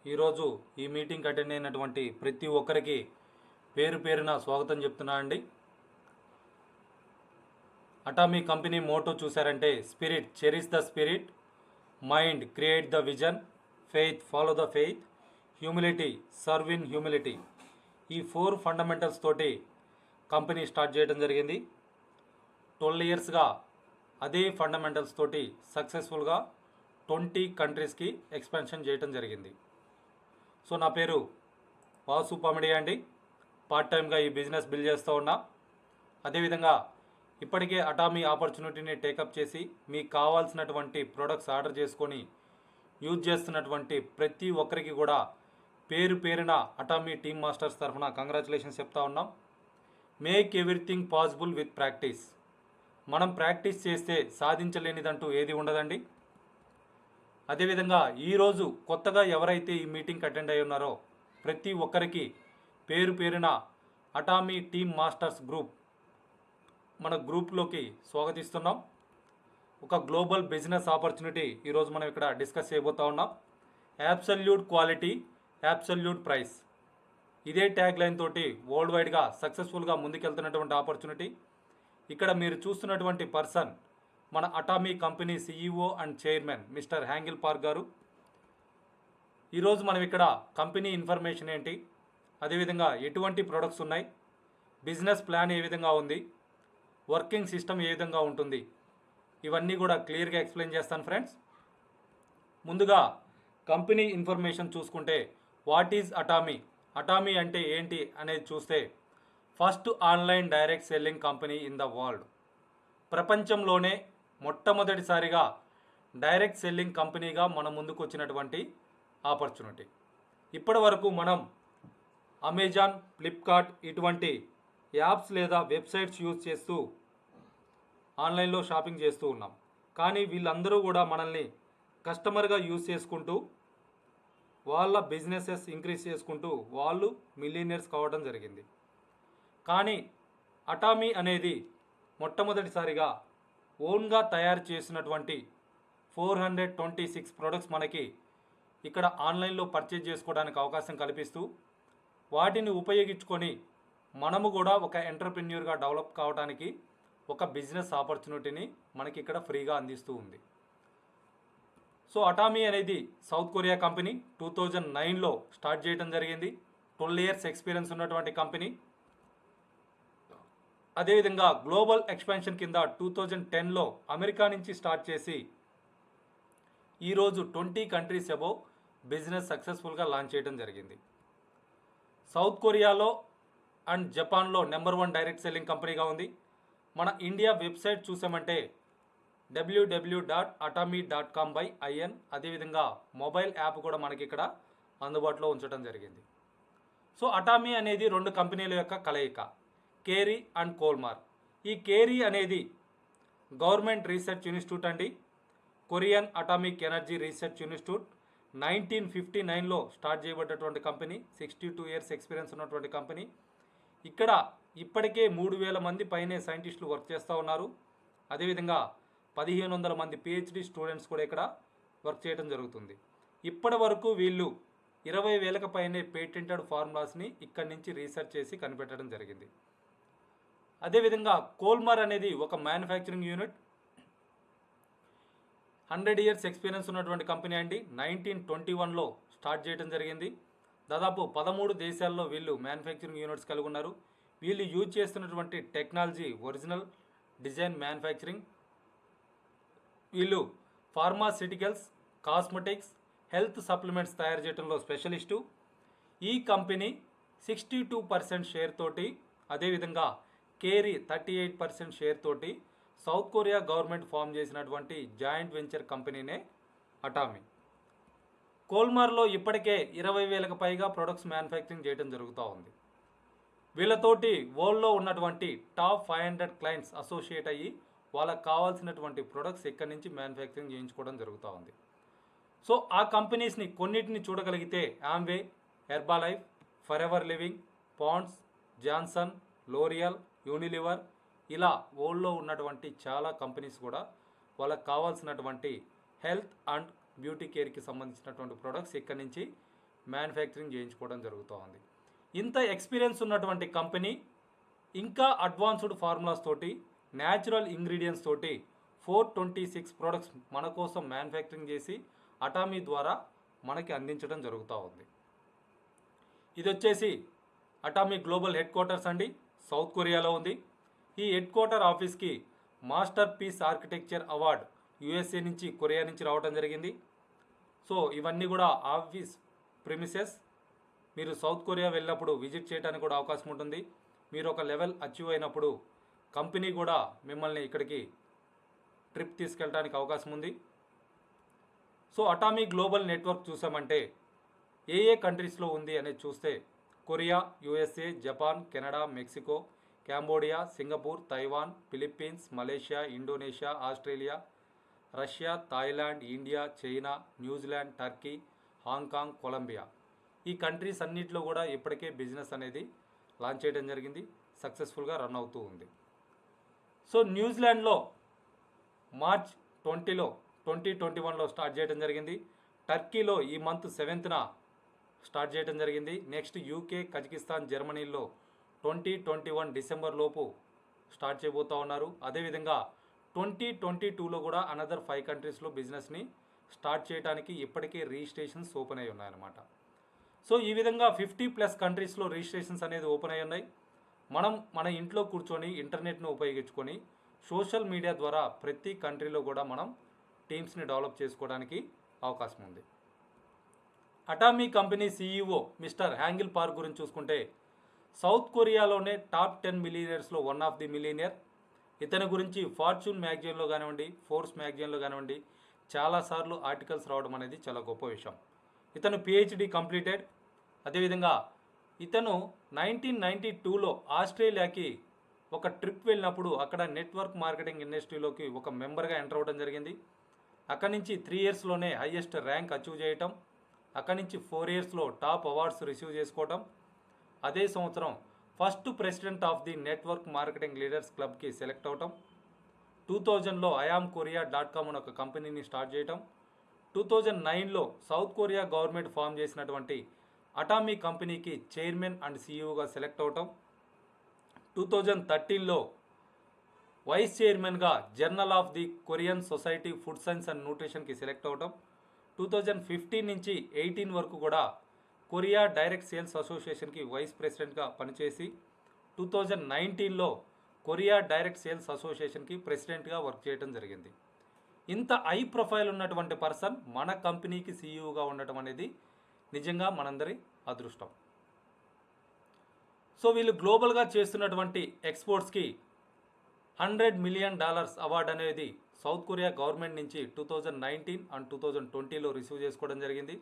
ఈరోజు ఈ meeting attend అయినటువంటి ప్రతి ఒక్కరికి పేరు పేరున స్వాగతం చెప్తున్నా అండి. అటామీ కంపెనీ మోటో చూసారంటే spirit cherish the spirit, mind create the vision, faith follow the faith, humility serve in humility. ఈ 4 ఫండమెంటల్స్ తోటి కంపెనీ స్టార్ట్ చేయడం జరిగింది. 12 ఇయర్స్గా అదే ఫండమెంటల్స్ తోటి సక్సెస్ఫుల్గా 20 కంట్రీస్కి ఎక్స్పాన్షన్ చేయడం జరిగింది. సో నా పేరు వాసు పామిడి అండి. పార్ట్ టైమ్గా ఈ బిజినెస్ బిల్డ్ చేస్తూ ఉన్నా. అదేవిధంగా ఇప్పటికే అటామీ ఆపర్చునిటీని టేకప్ చేసి మీకు కావాల్సినటువంటి ప్రొడక్ట్స్ ఆర్డర్ చేసుకొని యూజ్ చేస్తున్నటువంటి ప్రతి ఒక్కరికి కూడా పేరు పేరున అటామీ టీమ్ మాస్టర్స్ తరఫున కంగ్రాచులేషన్స్ చెప్తా ఉన్నాం. Make everything possible with practice. మనం ప్రాక్టీస్ చేస్తే సాధించలేనిదంటూ ఏది ఉండదండి. అదేవిధంగా ఈరోజు కొత్తగా ఎవరైతే ఈ మీటింగ్కి అటెండ్ అయి ఉన్నారో ప్రతి ఒక్కరికి పేరు పేరున అటామీ టీమ్ మాస్టర్స్ గ్రూప్ మన గ్రూప్లోకి స్వాగతిస్తున్నాం. ఒక గ్లోబల్ బిజినెస్ ఆపర్చునిటీ ఈరోజు మనం ఇక్కడ డిస్కస్ చేయబోతా ఉన్నాం. Absolute quality, absolute price. ఇదే ట్యాగ్ లైన్ తోటి వరల్డ్ వైడ్గా సక్సెస్ఫుల్గా ముందుకెళ్తున్నటువంటి ఆపర్చునిటీ. ఇక్కడ మీరు చూస్తున్నటువంటి పర్సన్ మన Atomy company CEO and chairman mister Hangil Park గారు. ఈరోజు మనం ఇక్కడ కంపెనీ ఇన్ఫర్మేషన్ ఏంటి, అదేవిధంగా ఎటువంటి ప్రొడక్ట్స్ ఉన్నాయి, బిజినెస్ ప్లాన్ ఏ విధంగా ఉంది, వర్కింగ్ సిస్టమ్ ఏ విధంగా ఉంటుంది, ఇవన్నీ కూడా క్లియర్గా ఎక్స్ప్లెయిన్ చేస్తాను ఫ్రెండ్స్. ముందుగా కంపెనీ ఇన్ఫర్మేషన్ చూసుకుంటే వాట్ ఈజ్ అటామీ, అటామీ అంటే ఏంటి అనేది చూస్తే first online direct selling company in the world. ప్రపంచంలోనే మొట్టమొదటిసారిగా డైరెక్ట్ సెల్లింగ్ కంపెనీగా మన ముందుకు వచ్చినటువంటి ఆపర్చునిటీ. ఇప్పటి వరకు మనం అమెజాన్, ఫ్లిప్కార్ట్ ఇటువంటి యాప్స్ లేదా వెబ్సైట్స్ యూజ్ చేస్తూ ఆన్లైన్లో షాపింగ్ చేస్తూ ఉన్నాం. కానీ వీళ్ళందరూ కూడా మనల్ని కస్టమర్గా యూజ్ చేసుకుంటూ వాళ్ళ బిజినెసెస్ ఇంక్రీజ్ చేసుకుంటూ వాళ్ళు మిలియనర్స్ కావడం జరిగింది. కానీ అటామీ అనేది మొట్టమొదటిసారిగా ఓన్గా తయారు చేసినటువంటి 426 ప్రొడక్ట్స్ మనకి ఇక్కడ ఆన్లైన్లో పర్చేజ్ చేసుకోవడానికి అవకాశం కల్పిస్తూ వాటిని ఉపయోగించుకొని మనము కూడా ఒక ఎంటర్ప్రెన్యూర్గా డెవలప్ కావడానికి ఒక బిజినెస్ ఆపర్చునిటీని మనకి ఇక్కడ ఫ్రీగా అందిస్తూ ఉంది. సో అటామీ అనేది సౌత్ కొరియా కంపెనీ. 2009లో స్టార్ట్ చేయడం జరిగింది. 12 ఇయర్స్ ఎక్స్పీరియన్స్ ఉన్నటువంటి కంపెనీ. అదేవిధంగా గ్లోబల్ ఎక్స్పాన్షన్ కింద 2010లో అమెరికా నుంచి స్టార్ట్ చేసి ఈరోజు 20 కంట్రీస్ అబోవ్ బిజినెస్ సక్సెస్ఫుల్గా లాంచ్ చేయడం జరిగింది. సౌత్ కొరియాలో అండ్ జపాన్లో నెంబర్ 1 డైరెక్ట్ సెల్లింగ్ కంపెనీగా ఉంది. మన ఇండియా వెబ్సైట్ చూసామంటే www.atami.com/in. అదేవిధంగా మొబైల్ యాప్ కూడా మనకి ఇక్కడ అందుబాటులో ఉంచడం జరిగింది. సో అటామీ అనేది 2 కంపెనీల యొక్క కలయిక, కేరీ అండ్ కోల్మార్. ఈ కేరీ అనేది గవర్నమెంట్ రీసెర్చ్ ఇన్స్టిట్యూట్ అండి. Korean atomic energy research institute 1959లో స్టార్ట్ చేయబడ్డటువంటి కంపెనీ. 62 ఇయర్స్ ఎక్స్పీరియన్స్ ఉన్నటువంటి కంపెనీ. ఇక్కడ ఇప్పటికే 3000 మంది పైనే సైంటిస్టులు వర్క్ చేస్తూ ఉన్నారు. అదేవిధంగా 1500 మంది PhD స్టూడెంట్స్ కూడా ఇక్కడ వర్క్ చేయడం జరుగుతుంది. ఇప్పటి వరకు వీళ్ళు 20,000కు పైనే పేటెంటెడ్ ఫార్ములాస్ని ఇక్కడి నుంచి రీసెర్చ్ చేసి కనిపెట్టడం జరిగింది. అదేవిధంగా కోల్మార్ అనేది ఒక మ్యానుఫ్యాక్చరింగ్ యూనిట్. 100 ఇయర్స్ ఎక్స్పీరియన్స్ ఉన్నటువంటి కంపెనీ అండి. 1921లో స్టార్ట్ చేయడం జరిగింది. దాదాపు 13 దేశాల్లో వీళ్ళు మ్యానుఫ్యాక్చరింగ్ యూనిట్స్ కలిగి ఉన్నారు. వీళ్ళు యూజ్ చేస్తున్నటువంటి టెక్నాలజీ ఒరిజినల్ డిజైన్ మ్యానుఫ్యాక్చరింగ్. వీళ్ళు ఫార్మాసిటికల్స్, కాస్మెటిక్స్, హెల్త్ సప్లిమెంట్స్ తయారు చేయడంలో స్పెషలిస్టు. ఈ కంపెనీ 62% షేర్ తోటి, అదేవిధంగా కేరీ 38% షేర్ తోటి సౌత్ కొరియా గవర్నమెంట్ ఫామ్ చేసినటువంటి జాయింట్ వెంచర్ కంపెనీనే అటామీ. కోల్మార్లో ఇప్పటికే 20,000కు పైగా ప్రొడక్ట్స్ మ్యానుఫ్యాక్చరింగ్ చేయడం జరుగుతూ ఉంది. వీళ్ళతోటి వరల్డ్లో ఉన్నటువంటి టాప్ 500 క్లయింట్స్ అసోసియేట్ అయ్యి వాళ్ళకి కావాల్సినటువంటి ప్రొడక్ట్స్ ఇక్కడి నుంచి మ్యానుఫ్యాక్చరింగ్ చేయించుకోవడం జరుగుతూ ఉంది. సో ఆ కంపెనీస్ని కొన్నిటిని చూడగలిగితే Amway, Herbalife, Forever Living, Pond's, Johnson, L'Oreal, Unilever, ఇలా వరల్డ్లో ఉన్నటువంటి చాలా కంపెనీస్ కూడా వాళ్ళకి కావాల్సినటువంటి హెల్త్ అండ్ బ్యూటీ కేర్కి సంబంధించినటువంటి ప్రొడక్ట్స్ ఇక్కడి నుంచి మ్యానుఫ్యాక్చరింగ్ చేయించుకోవడం జరుగుతూ ఉంది. ఇంత ఎక్స్పీరియన్స్ ఉన్నటువంటి కంపెనీ ఇంకా అడ్వాన్స్డ్ ఫార్ములాస్ తోటి న్యాచురల్ ఇంగ్రీడియంట్స్ తోటి 426 ప్రోడక్ట్స్ మన కోసం మ్యానుఫ్యాక్చరింగ్ చేసి అటామీ ద్వారా మనకి అందించడం జరుగుతూ ఉంది. ఇది వచ్చేసి అటామీ గ్లోబల్ హెడ్ క్వార్టర్స్ అండి, సౌత్ కొరియాలో ఉంది. ఈ హెడ్ క్వార్టర్ ఆఫీస్కి masterpiece architecture award USA నుంచి, కొరియా నుంచి రావడం జరిగింది. సో ఇవన్నీ కూడా ఆఫీస్ ప్రిమిసెస్. మీరు సౌత్ కొరియా వెళ్ళినప్పుడు విజిట్ చేయడానికి కూడా అవకాశం ఉంటుంది. మీరు ఒక లెవెల్ అచీవ్ అయినప్పుడు కంపెనీ కూడా మిమ్మల్ని ఇక్కడికి ట్రిప్ తీసుకెళ్ళడానికి అవకాశం ఉంది. సో అటామీ గ్లోబల్ నెట్వర్క్ చూసామంటే ఏ కంట్రీస్లో ఉంది అనేది చూస్తే Korea, USA, Japan, Canada, Mexico, Cambodia, Singapore, Taiwan, Philippines, Malaysia, Indonesia, Australia, Russia, Thailand, India, China, New Zealand, Turkey, Hong Kong, Colombia. ఈ కంట్రీస్ అన్నింటిలో కూడా ఇప్పటికే బిజినెస్ అనేది లాంచ్ చేయడం జరిగింది, సక్సెస్ఫుల్గా రన్ అవుతూ ఉంది. సో న్యూజిలాండ్లో మార్చ్ 2021లో స్టార్ట్ చేయడం జరిగింది. టర్కీలో ఈ మంత్ 7న స్టార్ట్ చేయడం జరిగింది. నెక్స్ట్ యూకే, కజకిస్తాన్, జర్మనీలో 2021 డిసెంబర్ లోపు స్టార్ట్ చేయబోతూ ఉన్నారు. అదేవిధంగా 2022లో కూడా అనదర్ 5 కంట్రీస్లో బిజినెస్ని స్టార్ట్ చేయడానికి ఇప్పటికే రిజిస్ట్రేషన్స్ ఓపెన్ అయి ఉన్నాయన్నమాట. సో ఈ విధంగా 50+ కంట్రీస్లో రిజిస్ట్రేషన్స్ అనేది ఓపెన్ అయి ఉన్నాయి. మనం మన ఇంట్లో కూర్చొని ఇంటర్నెట్ను ఉపయోగించుకొని సోషల్ మీడియా ద్వారా ప్రతి కంట్రీలో కూడా మనం టీమ్స్ని డెవలప్ చేసుకోవడానికి అవకాశం ఉంది. Atomy company CEO mister Hangil Park గురించి చూసుకుంటే సౌత్ కొరియాలోనే టాప్ 10 మిలియనర్స్లో వన్ ఆఫ్ ది మిలియనియర్. ఇతని గురించి ఫార్చ్యూన్ మ్యాగజైన్లో కానివ్వండి, ఫోర్బ్స్ మ్యాగజైన్లో కానివ్వండి చాలాసార్లు ఆర్టికల్స్ రావడం అనేది చాలా గొప్ప విషయం. ఇతను PhD కంప్లీటెడ్. అదేవిధంగా ఇతను 1992లో ఆస్ట్రేలియాకి ఒక ట్రిప్ వెళ్ళినప్పుడు అక్కడ నెట్వర్క్ మార్కెటింగ్ ఇండస్ట్రీలోకి ఒక మెంబర్గా ఎంటర్ అవ్వడం జరిగింది. అక్కడి నుంచి 3 ఇయర్స్లోనే హైయెస్ట్ ర్యాంక్ అచీవ్ చేయటం, అక్కడి నుంచి 4 ఇయర్స్లో టాప్ అవార్డ్స్ రిసీవ్ చేసుకోవటం, అదే సంవత్సరం first president of the network marketing leaders క్లబ్కి సెలెక్ట్ అవటం, 2000లో IamKorea.com అనే ఒక కంపెనీని స్టార్ట్ చేయటం, 2009లో సౌత్ కొరియా గవర్నమెంట్ ఫామ్ చేసినటువంటి అటామీ కంపెనీకి చైర్మన్ అండ్ CEOగా సెలెక్ట్ అవటం, 2013లో వైస్ చైర్మన్గా journal of the Korean society food science and న్యూట్రిషన్కి సెలెక్ట్ అవటం, 2015 నుంచి 18 వరకు కూడా కొరియా డైరెక్ట్ సేల్స్ అసోసియేషన్కి వైస్ ప్రెసిడెంట్గా పనిచేసి 2019లో కొరియా డైరెక్ట్ సేల్స్ అసోసియేషన్కి ప్రెసిడెంట్గా వర్క్ చేయడం జరిగింది. ఇంత హై ప్రొఫైల్ ఉన్నటువంటి పర్సన్ మన కంపెనీకి CEOగా ఉండటం అనేది నిజంగా మనందరి అదృష్టం. సో వీళ్ళు గ్లోబల్గా చేస్తున్నటువంటి ఎక్స్పోర్ట్స్కి $100 మిలియన్ అవార్డు అనేది సౌత్ కొరియా గవర్నమెంట్ నుంచి 2019 అండ్ 2020లో రిసీవ్ చేసుకోవడం జరిగింది.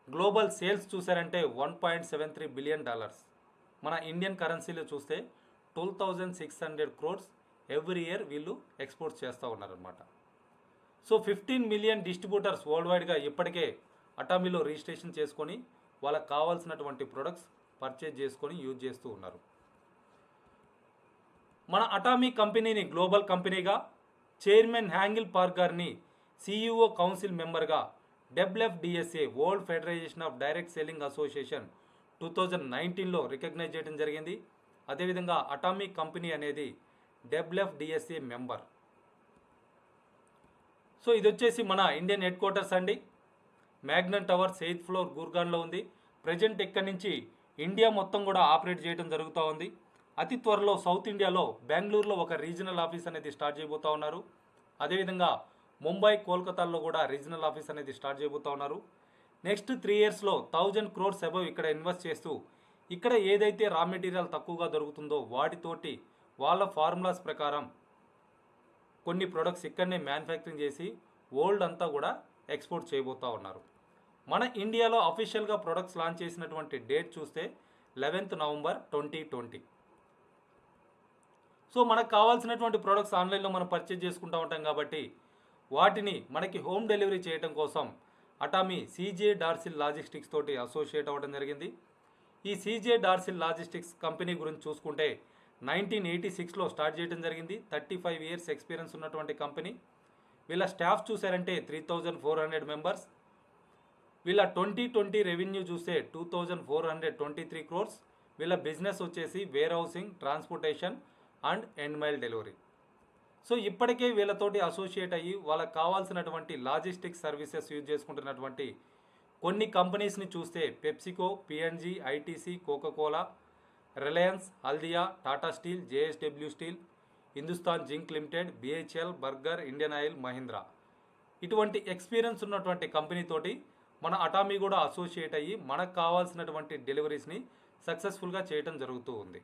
గ్లోబల్ సేల్స్ చూసారంటే $1.73 బిలియన్. మన ఇండియన్ కరెన్సీలో చూస్తే 12,600 crores ఎవ్రీ ఇయర్ వీళ్ళు ఎక్స్పోర్ట్స్ చేస్తూ ఉన్నారనమాట. సో 15 మిలియన్ డిస్ట్రిబ్యూటర్స్ వరల్డ్ వైడ్గా ఇప్పటికే అటామీలో రిజిస్ట్రేషన్ చేసుకొని వాళ్ళకి కావాల్సినటువంటి ప్రొడక్ట్స్ పర్చేజ్ చేసుకొని యూజ్ చేస్తూ ఉన్నారు. మన అటామీ కంపెనీని గ్లోబల్ కంపెనీగా చైర్మన్ హ్యాంగిల్ పార్క్ గారిని CEO కౌన్సిల్ మెంబర్గా WFDSA world federation of direct selling association 2019లో రికగ్నైజ్ చేయడం జరిగింది. అదేవిధంగా అటామీ కంపెనీ అనేది WFDSA మెంబర్. సో ఇది వచ్చేసి మన ఇండియన్ హెడ్ క్వార్టర్స్ అండి. మ్యాగ్నన్ టవర్స్ 8th ఫ్లోర్ గుర్గాన్లో ఉంది. ప్రజెంట్ ఇక్కడి నుంచి ఇండియా మొత్తం కూడా ఆపరేట్ చేయడం జరుగుతూ ఉంది. అతి త్వరలో సౌత్ ఇండియాలో బెంగళూరులో ఒక రీజనల్ ఆఫీస్ అనేది స్టార్ట్ చేయబోతూ ఉన్నారు. అదేవిధంగా ముంబై, కోల్కతాలో కూడా రీజనల్ ఆఫీస్ అనేది స్టార్ట్ చేయబోతూ ఉన్నారు. నెక్స్ట్ 3 ఇయర్స్లో 1000 crores అబవ్ ఇక్కడ ఇన్వెస్ట్ చేస్తూ ఇక్కడ ఏదైతే రా మెటీరియల్ తక్కువగా దొరుకుతుందో వాటితోటి వాళ్ళ ఫార్ములాస్ ప్రకారం కొన్ని ప్రొడక్ట్స్ ఇక్కడనే మ్యానుఫ్యాక్చరింగ్ చేసి వరల్డ్ అంతా కూడా ఎక్స్పోర్ట్ చేయబోతూ ఉన్నారు. మన ఇండియాలో అఫీషియల్గా ప్రొడక్ట్స్ లాంచ్ చేసినటువంటి డేట్ చూస్తే 11th నవంబర్ 2020. సో మనకు కావాల్సినటువంటి ప్రొడక్ట్స్ ఆన్లైన్లో మనం పర్చేజ్ చేసుకుంటూ ఉంటాం కాబట్టి వాటిని మనకి హోమ్ డెలివరీ చేయడం కోసం అటామీ CJ డార్సిల్ లాజిస్టిక్స్ తోటి అసోసియేట్ అవ్వడం జరిగింది. ఈ CJ డార్సిల్ లాజిస్టిక్స్ కంపెనీ గురించి చూసుకుంటే 1986లో స్టార్ట్ చేయడం జరిగింది. 35 years ఎక్స్పీరియన్స్ ఉన్నటువంటి కంపెనీ. వీళ్ళ స్టాఫ్ చూసారంటే 3,400 మెంబర్స్. వీళ్ళ 2020 రెవెన్యూ చూస్తే 2423 క్రోర్స్. వీళ్ళ బిజినెస్ వచ్చేసి warehousing, transportation and end mile delivery. So ఇప్పటికే వీళ్ళతోటి అసోసియేట్ అయ్యి వాళ్ళకి కావాల్సినటువంటి లాజిస్టిక్స్ సర్వీసెస్ యూజ్ చేసుకుంటున్నటువంటి కొన్ని కంపెనీస్ని చూస్తే PepsiCo, P&G, ITC, Coca-Cola, Reliance, Haldia, Tata steel, JSW steel, Hindustan zinc limited, BHEL, Berger, Indian oil, Mahindra. ఇటువంటి ఎక్స్పీరియన్స్ ఉన్నటువంటి కంపెనీతోటి మన అటామీ కూడా అసోసియేట్ అయ్యి మనకు కావాల్సినటువంటి డెలివరీస్ని సక్సెస్ఫుల్గా చేయటం జరుగుతూ ఉంది.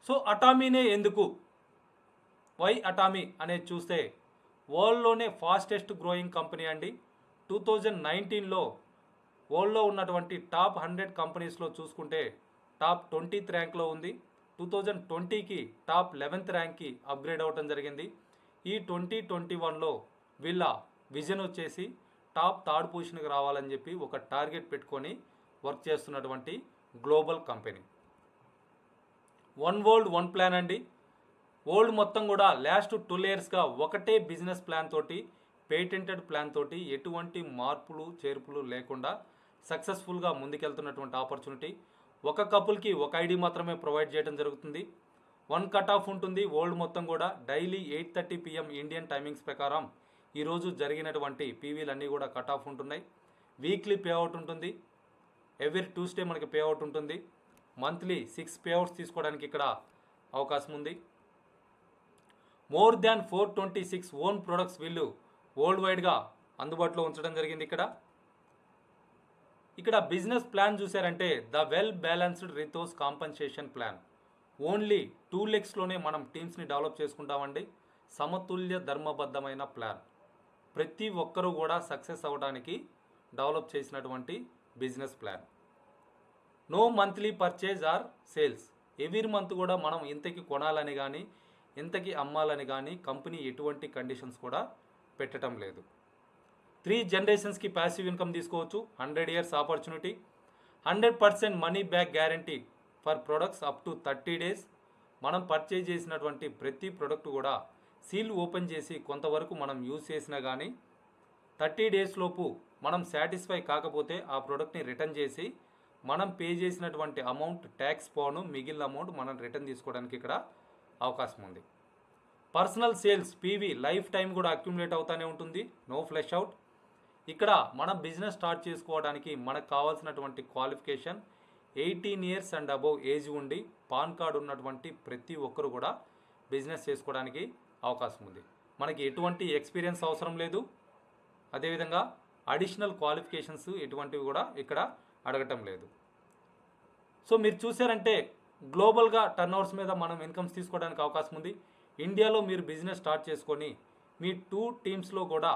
సో అటామీనే ఎందుకు, వై అటామీ అనేది చూస్తే వరల్డ్లోనే ఫాస్టెస్ట్ గ్రోయింగ్ కంపెనీ అండి. 2019లో వరల్డ్లో ఉన్నటువంటి టాప్ 100 కంపెనీస్లో చూసుకుంటే టాప్ 20th ర్యాంక్లో ఉంది. 2020కి టాప్ 11th ర్యాంక్కి అప్గ్రేడ్ అవ్వటం జరిగింది. ఈ 2021లో వీళ్ళ విజన్ వచ్చేసి టాప్ 3rd పొజిషన్కి రావాలని చెప్పి ఒక టార్గెట్ పెట్టుకొని వర్క్ చేస్తున్నటువంటి global company. One world one plan అండి. వరల్డ్ మొత్తం కూడా లాస్ట్ 12 ఇయర్స్గా ఒకటే బిజినెస్ ప్లాన్ తోటి, పేటెంటెడ్ ప్లాన్ తోటి ఎటువంటి మార్పులు చేర్పులు లేకుండా సక్సెస్ఫుల్గా ముందుకెళ్తున్నటువంటి ఆపర్చునిటీ. ఒక కపుల్కి ఒక ఐడి మాత్రమే ప్రొవైడ్ చేయడం జరుగుతుంది. 1 కట్ ఆఫ్ ఉంటుంది. వరల్డ్ మొత్తం కూడా డైలీ 8:30 PM ఇండియన్ టైమింగ్స్ ప్రకారం ఈరోజు జరిగినటువంటి పీవీలన్నీ కూడా కట్ ఆఫ్ ఉంటున్నాయి. వీక్లీ పే అవుట్ ఉంటుంది. ఎవ్రీ ట్యూస్డే మనకి పే అవుట్ ఉంటుంది. మంత్లీ 6 పే అవుట్స్ తీసుకోవడానికి ఇక్కడ అవకాశం ఉంది. మోర్ దాన్ 426 ఓన్ ప్రొడక్ట్స్ వీళ్ళు వరల్డ్ వైడ్గా అందుబాటులో ఉంచడం జరిగింది. ఇక్కడ బిజినెస్ ప్లాన్ చూసారంటే ద వెల్ బ్యాలెన్స్డ్ రిథోస్ కాంపన్సేషన్ ప్లాన్. ఓన్లీ 2 legsలోనే మనం టీమ్స్ని డెవలప్ చేసుకుంటామండి. సమతుల్య ధర్మబద్ధమైన ప్లాన్. ప్రతి ఒక్కరూ కూడా సక్సెస్ అవ్వడానికి డెవలప్ చేసినటువంటి business plan. No monthly purchase or sales. Every month కూడా మనం ఇంతకి కొనాలని కానీ ఇంతకి అమ్మాలని కానీ కంపెనీ ఎటువంటి కండిషన్స్ కూడా పెట్టడం లేదు. 3 generations ప్యాసివ్ ఇన్కమ్ తీసుకోవచ్చు. 100 years opportunity. 100% money back guarantee for products up to 30 days. మనం పర్చేజ్ చేసినటువంటి ప్రతి ప్రోడక్ట్ కూడా సీల్ ఓపెన్ చేసి కొంతవరకు మనం యూజ్ చేసినా కానీ 30 days లోపు మనం సాటిస్ఫై కాకపోతే ఆ ప్రోడక్ట్ని రిటర్న్ చేసి మనం పే చేసినటువంటి అమౌంట్ ట్యాక్స్ పోను, మిగిలిన అమౌంట్ మనం రిటర్న్ తీసుకోవడానికి ఇక్కడ అవకాశం ఉంది. Personal sales PV lifetime కూడా అక్యుములేట్ అవుతూనే ఉంటుంది. No flush out. ఇక్కడ మనం బిజినెస్ స్టార్ట్ చేసుకోవడానికి మనకు కావాల్సినటువంటి qualification 18 years and above age ఉండి పాన్ కార్డు ఉన్నటువంటి ప్రతి ఒక్కరు కూడా బిజినెస్ చేసుకోవడానికి అవకాశం ఉంది. మనకి ఎటువంటి ఎక్స్పీరియన్స్ అవసరం లేదు. అదేవిధంగా అడిషనల్ క్వాలిఫికేషన్స్ ఎటువంటివి కూడా ఇక్కడ అడగటం లేదు. సో మీరు చూసారంటే గ్లోబల్గా టర్న్ ఓవర్స్ మీద మనం ఇన్కమ్స్ తీసుకోవడానికి అవకాశం ఉంది. ఇండియాలో మీరు బిజినెస్ స్టార్ట్ చేసుకొని మీ 2 teamsలో కూడా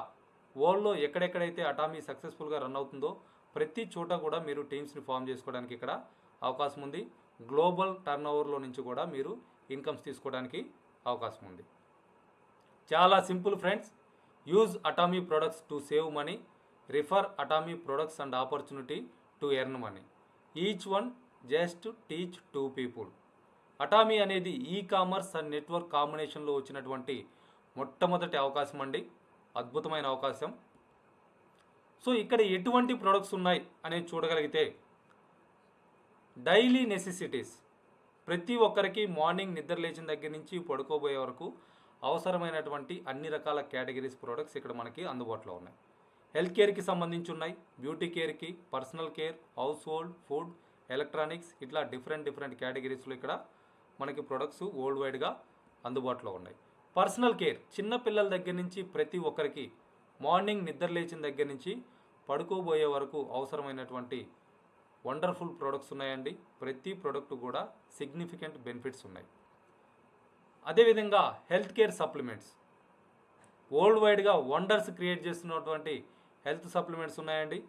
వరల్డ్లో ఎక్కడెక్కడైతే అటామీ సక్సెస్ఫుల్గా రన్ అవుతుందో ప్రతి చోట కూడా మీరు టీమ్స్ని ఫామ్ చేసుకోవడానికి ఇక్కడ అవకాశం ఉంది. గ్లోబల్ టర్న్ ఓవర్లో నుంచి కూడా మీరు ఇన్కమ్స్ తీసుకోవడానికి అవకాశం ఉంది. చాలా simple friends. Use Atomy products to save money. Refer Atomy products and opportunity to earn money. Each one just teach 2 people. Atomy అనేది కామర్స్ అండ్ నెట్వర్క్ కాంబినేషన్లో వచ్చినటువంటి మొట్టమొదటి అవకాశం అండి. అద్భుతమైన అవకాశం. సో ఇక్కడ ఎటువంటి ప్రొడక్ట్స్ ఉన్నాయి అనేది చూడగలిగితే డైలీ నెసెసిటీస్ ప్రతి ఒక్కరికి మార్నింగ్ నిద్ర లేచిన దగ్గర నుంచి పడుకోబోయే వరకు అవసరమైనటువంటి అన్ని రకాల కేటగిరీస్ ప్రొడక్ట్స్ ఇక్కడ మనకి అందుబాటులో ఉన్నాయి. హెల్త్ కేర్కి సంబంధించి ఉన్నాయి, బ్యూటీ కేర్కి, personal care, house hold, food, electronics, ఇట్లా డిఫరెంట్ కేటగిరీస్లో ఇక్కడ మనకి ప్రొడక్ట్స్ వరల్డ్ వైడ్గా అందుబాటులో ఉన్నాయి. పర్సనల్ కేర్ చిన్న పిల్లల దగ్గర నుంచి ప్రతి ఒక్కరికి మార్నింగ్ నిద్ర లేచిన దగ్గర నుంచి పడుకోబోయే వరకు అవసరమైనటువంటి వండర్ఫుల్ ప్రొడక్ట్స్ ఉన్నాయండి. ప్రతి ప్రోడక్ట్ కూడా సిగ్నిఫికెంట్ బెనిఫిట్స్ ఉన్నాయి. అదేవిధంగా హెల్త్ కేర్ సప్లిమెంట్స్ వరల్డ్ వైడ్గా వండర్స్ క్రియేట్ చేస్తున్నటువంటి హెల్త్ సప్లిమెంట్స్ ఉన్నాయండి.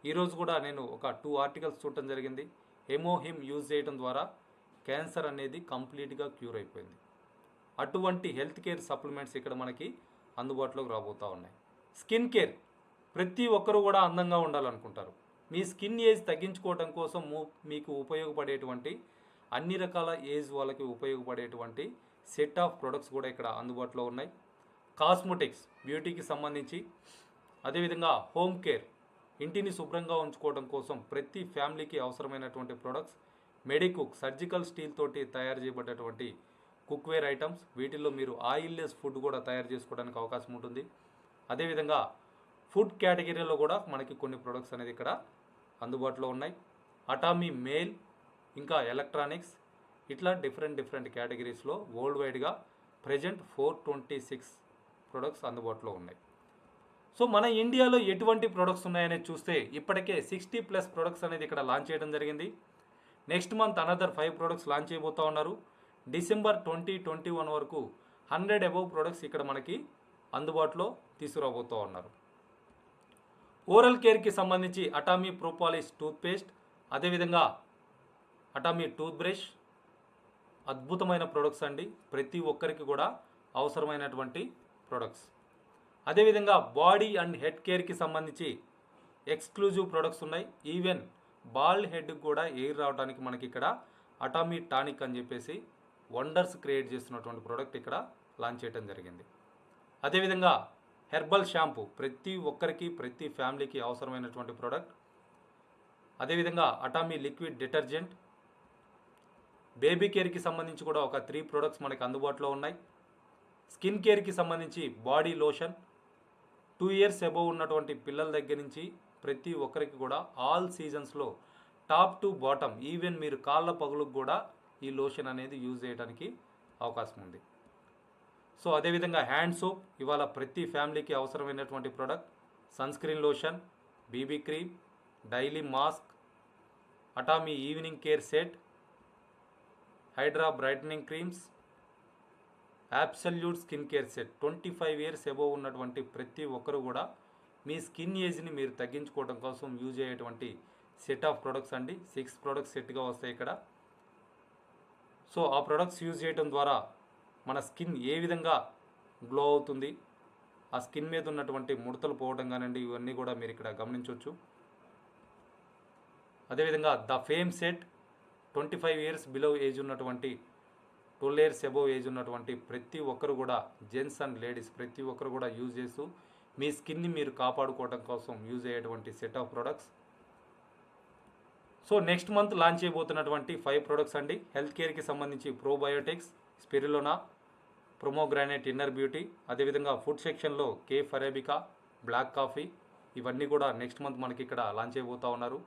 ఈరోజు కూడా నేను ఒక 2 articles చూడటం జరిగింది. హెమోహిమ్ యూజ్ చేయడం ద్వారా క్యాన్సర్ అనేది కంప్లీట్గా క్యూర్ అయిపోయింది. అటువంటి హెల్త్ కేర్ సప్లిమెంట్స్ ఇక్కడ మనకి అందుబాటులోకి రాబోతూ ఉన్నాయి. స్కిన్ కేర్ ప్రతి ఒక్కరు కూడా అందంగా ఉండాలనుకుంటారు. మీ స్కిన్ ఏజ్ తగ్గించుకోవడం కోసం మీకు ఉపయోగపడేటువంటి అన్ని రకాల ఏజ్ వాళ్ళకి ఉపయోగపడేటువంటి సెట్ ఆఫ్ ప్రొడక్ట్స్ కూడా ఇక్కడ అందుబాటులో ఉన్నాయి. కాస్మెటిక్స్ బ్యూటీకి సంబంధించి, అదేవిధంగా హోమ్ కేర్ ఇంటిని శుభ్రంగా ఉంచుకోవడం కోసం ప్రతి ఫ్యామిలీకి అవసరమైనటువంటి ప్రొడక్ట్స్ మెడికుక్ సర్జికల్ స్టీల్ తోటి తయారు చేయబడ్డటువంటి కుక్వేర్ ఐటమ్స్. వీటిల్లో మీరు ఆయిల్లెస్ ఫుడ్ కూడా తయారు చేసుకోవడానికి అవకాశం ఉంటుంది. అదేవిధంగా ఫుడ్ కేటగిరీలో కూడా మనకి కొన్ని ప్రొడక్ట్స్ అనేది ఇక్కడ అందుబాటులో ఉన్నాయి. అటామీ మెయిల్, ఇంకా ఎలక్ట్రానిక్స్, ఇట్లా డిఫరెంట్ కేటగిరీస్లో వరల్డ్ వైడ్గా ప్రజెంట్ 426 ప్రొడక్ట్స్ అందుబాటులో ఉన్నాయి. సో మన ఇండియాలో ఎటువంటి ప్రొడక్ట్స్ ఉన్నాయనేది చూస్తే ఇప్పటికే 60+ ప్రొడక్ట్స్ అనేది ఇక్కడ లాంచ్ చేయడం జరిగింది. Next month another 5 products launch చేయబోతూ ఉన్నారు. డిసెంబర్ 2021 వరకు 100 అబవ్ ప్రొడక్ట్స్ ఇక్కడ మనకి అందుబాటులో తీసుకురాబోతూ ఉన్నారు. ఓరల్ కేర్కి సంబంధించి అటామీ ప్రోపాలిస్ టూత్పేస్ట్, అదేవిధంగా అటామీ టూత్ బ్రష్ అద్భుతమైన ప్రొడక్ట్స్ అండి. ప్రతి ఒక్కరికి కూడా అవసరమైనటువంటి ప్రొడక్ట్స్. అదేవిధంగా బాడీ అండ్ హెడ్ కేర్కి సంబంధించి ఎక్స్క్లూజివ్ ప్రొడక్ట్స్ ఉన్నాయి. ఈవెన్ బాల్డ్ హెడ్కి కూడా ఎయిర్ రావడానికి మనకి ఇక్కడ అటామీ టానిక్ అని చెప్పేసి వండర్స్ క్రియేట్ చేస్తున్నటువంటి ప్రోడక్ట్ ఇక్కడ లాంచ్ చేయడం జరిగింది. అదేవిధంగా హెర్బల్ షాంపూ ప్రతి ఒక్కరికి ప్రతి ఫ్యామిలీకి అవసరమైనటువంటి ప్రోడక్ట్. అదేవిధంగా అటామీ లిక్విడ్ డిటర్జెంట్, బేబీ కేర్కి సంబంధించి కూడా ఒక 3 ప్రొడక్ట్స్ మనకి అందుబాటులో ఉన్నాయి. స్కిన్ కేర్కి సంబంధించి బాడీ లోషన్, 2 ఇయర్స్ అబోవ్ ఉన్నటువంటి పిల్లల దగ్గర నుంచి ప్రతి ఒక్కరికి కూడా ఆల్ సీజన్స్లో టాప్ టు బాటమ్ ఈవెన్ మీరు కాళ్ళ పగులకు కూడా ఈ లోషన్ అనేది యూజ్ చేయడానికి అవకాశం ఉంది. సో అదేవిధంగా హ్యాండ్ సోప్ ఇవాళ ప్రతి ఫ్యామిలీకి అవసరమైనటువంటి product. Sunscreen lotion, BB cream, daily mask, Atomy evening care set, hydra brightening creams, absolute skin care set. 25 years above ఉన్నటువంటి ప్రతి ఒక్కరు కూడా మీ స్కిన్ ఏజ్ని మీరు తగ్గించుకోవడం కోసం యూజ్ అయ్యేటువంటి సెట్ ఆఫ్ ప్రొడక్ట్స్ అండి. 6 ప్రొడక్ట్స్ సెట్గా వస్తాయి ఇక్కడ. సో ఆ ప్రొడక్ట్స్ యూజ్ చేయడం ద్వారా మన స్కిన్ ఏ విధంగా గ్లో అవుతుంది, ఆ స్కిన్ మీద ఉన్నటువంటి ముడతలు పోవడం కానివ్వండి, ఇవన్నీ కూడా మీరు ఇక్కడ గమనించవచ్చు. అదేవిధంగా the fame set 25 years below age ఉన్నటువంటి 12 ఇయర్స్ అబోవ్ ఏజ్ ఉన్నటువంటి ప్రతి ఒక్కరు కూడా జెంట్స్ అండ్ లేడీస్ ప్రతి ఒక్కరు కూడా యూజ్ చేస్తూ మీ స్కిన్ని మీరు కాపాడుకోవడం కోసం యూజ్ అయ్యేటువంటి set of products. So next month launch చేయబోతున్నటువంటి 5 ప్రొడక్ట్స్ అండి. హెల్త్ కేర్కి సంబంధించి probiotics, spirulina, pomegranate inner beauty, అదేవిధంగా ఫుడ్ సెక్షన్లో కేఫ్ అరేబికా, బ్లాక్ కాఫీ, ఇవన్నీ కూడా నెక్స్ట్ మంత్ మనకి ఇక్కడ లాంచ్ చేయబోతూ ఉన్నారు.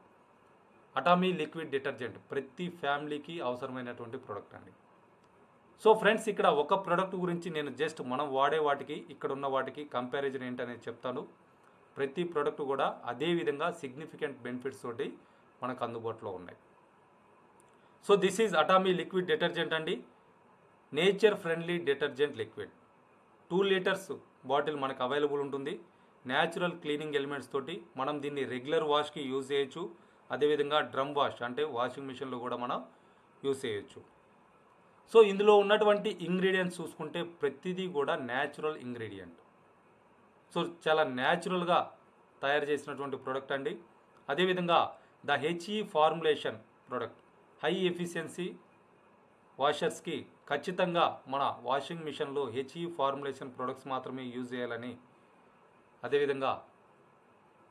అటామీ లిక్విడ్ డిటర్జెంట్ ప్రతి ఫ్యామిలీకి అవసరమైనటువంటి ప్రోడక్ట్ అండి. సో ఫ్రెండ్స్, ఇక్కడ ఒక ప్రోడక్ట్ గురించి నేను జస్ట్ మనం వాడే వాటికి ఇక్కడ ఉన్న వాటికి కంపారిజన్ ఏంటనేది చెప్తాను. ప్రతి ప్రోడక్ట్ కూడా అదే విధంగా సిగ్నిఫికెంట్ బెనిఫిట్స్ తోటి మనకు అందుబాటులో ఉన్నాయి. So this is Atomy liquid detergent అండి. Nature friendly detergent liquid. 2 litres bottle మనకు అవైలబుల్ ఉంటుంది. న్యాచురల్ క్లీనింగ్ ఎలిమెంట్స్ తోటి మనం దీన్ని రెగ్యులర్ వాష్కి యూజ్ చేయొచ్చు. అదేవిధంగా డ్రమ్ వాష్ అంటే వాషింగ్ మిషన్లో కూడా మనం యూజ్ చేయొచ్చు. సో ఇందులో ఉన్నటువంటి ఇంగ్రీడియంట్స్ చూసుకుంటే ప్రతిదీ కూడా న్యాచురల్ ఇంగ్రీడియంట్. సో చాలా న్యాచురల్గా తయారు చేసినటువంటి ప్రోడక్ట్ అండి. అదేవిధంగా the HE formulation product. High efficiency వాషర్స్కి ఖచ్చితంగా మన వాషింగ్ మిషన్లో హెచ్ఈ ఫార్ములేషన్ ప్రొడక్ట్స్ మాత్రమే యూజ్ చేయాలని, అదేవిధంగా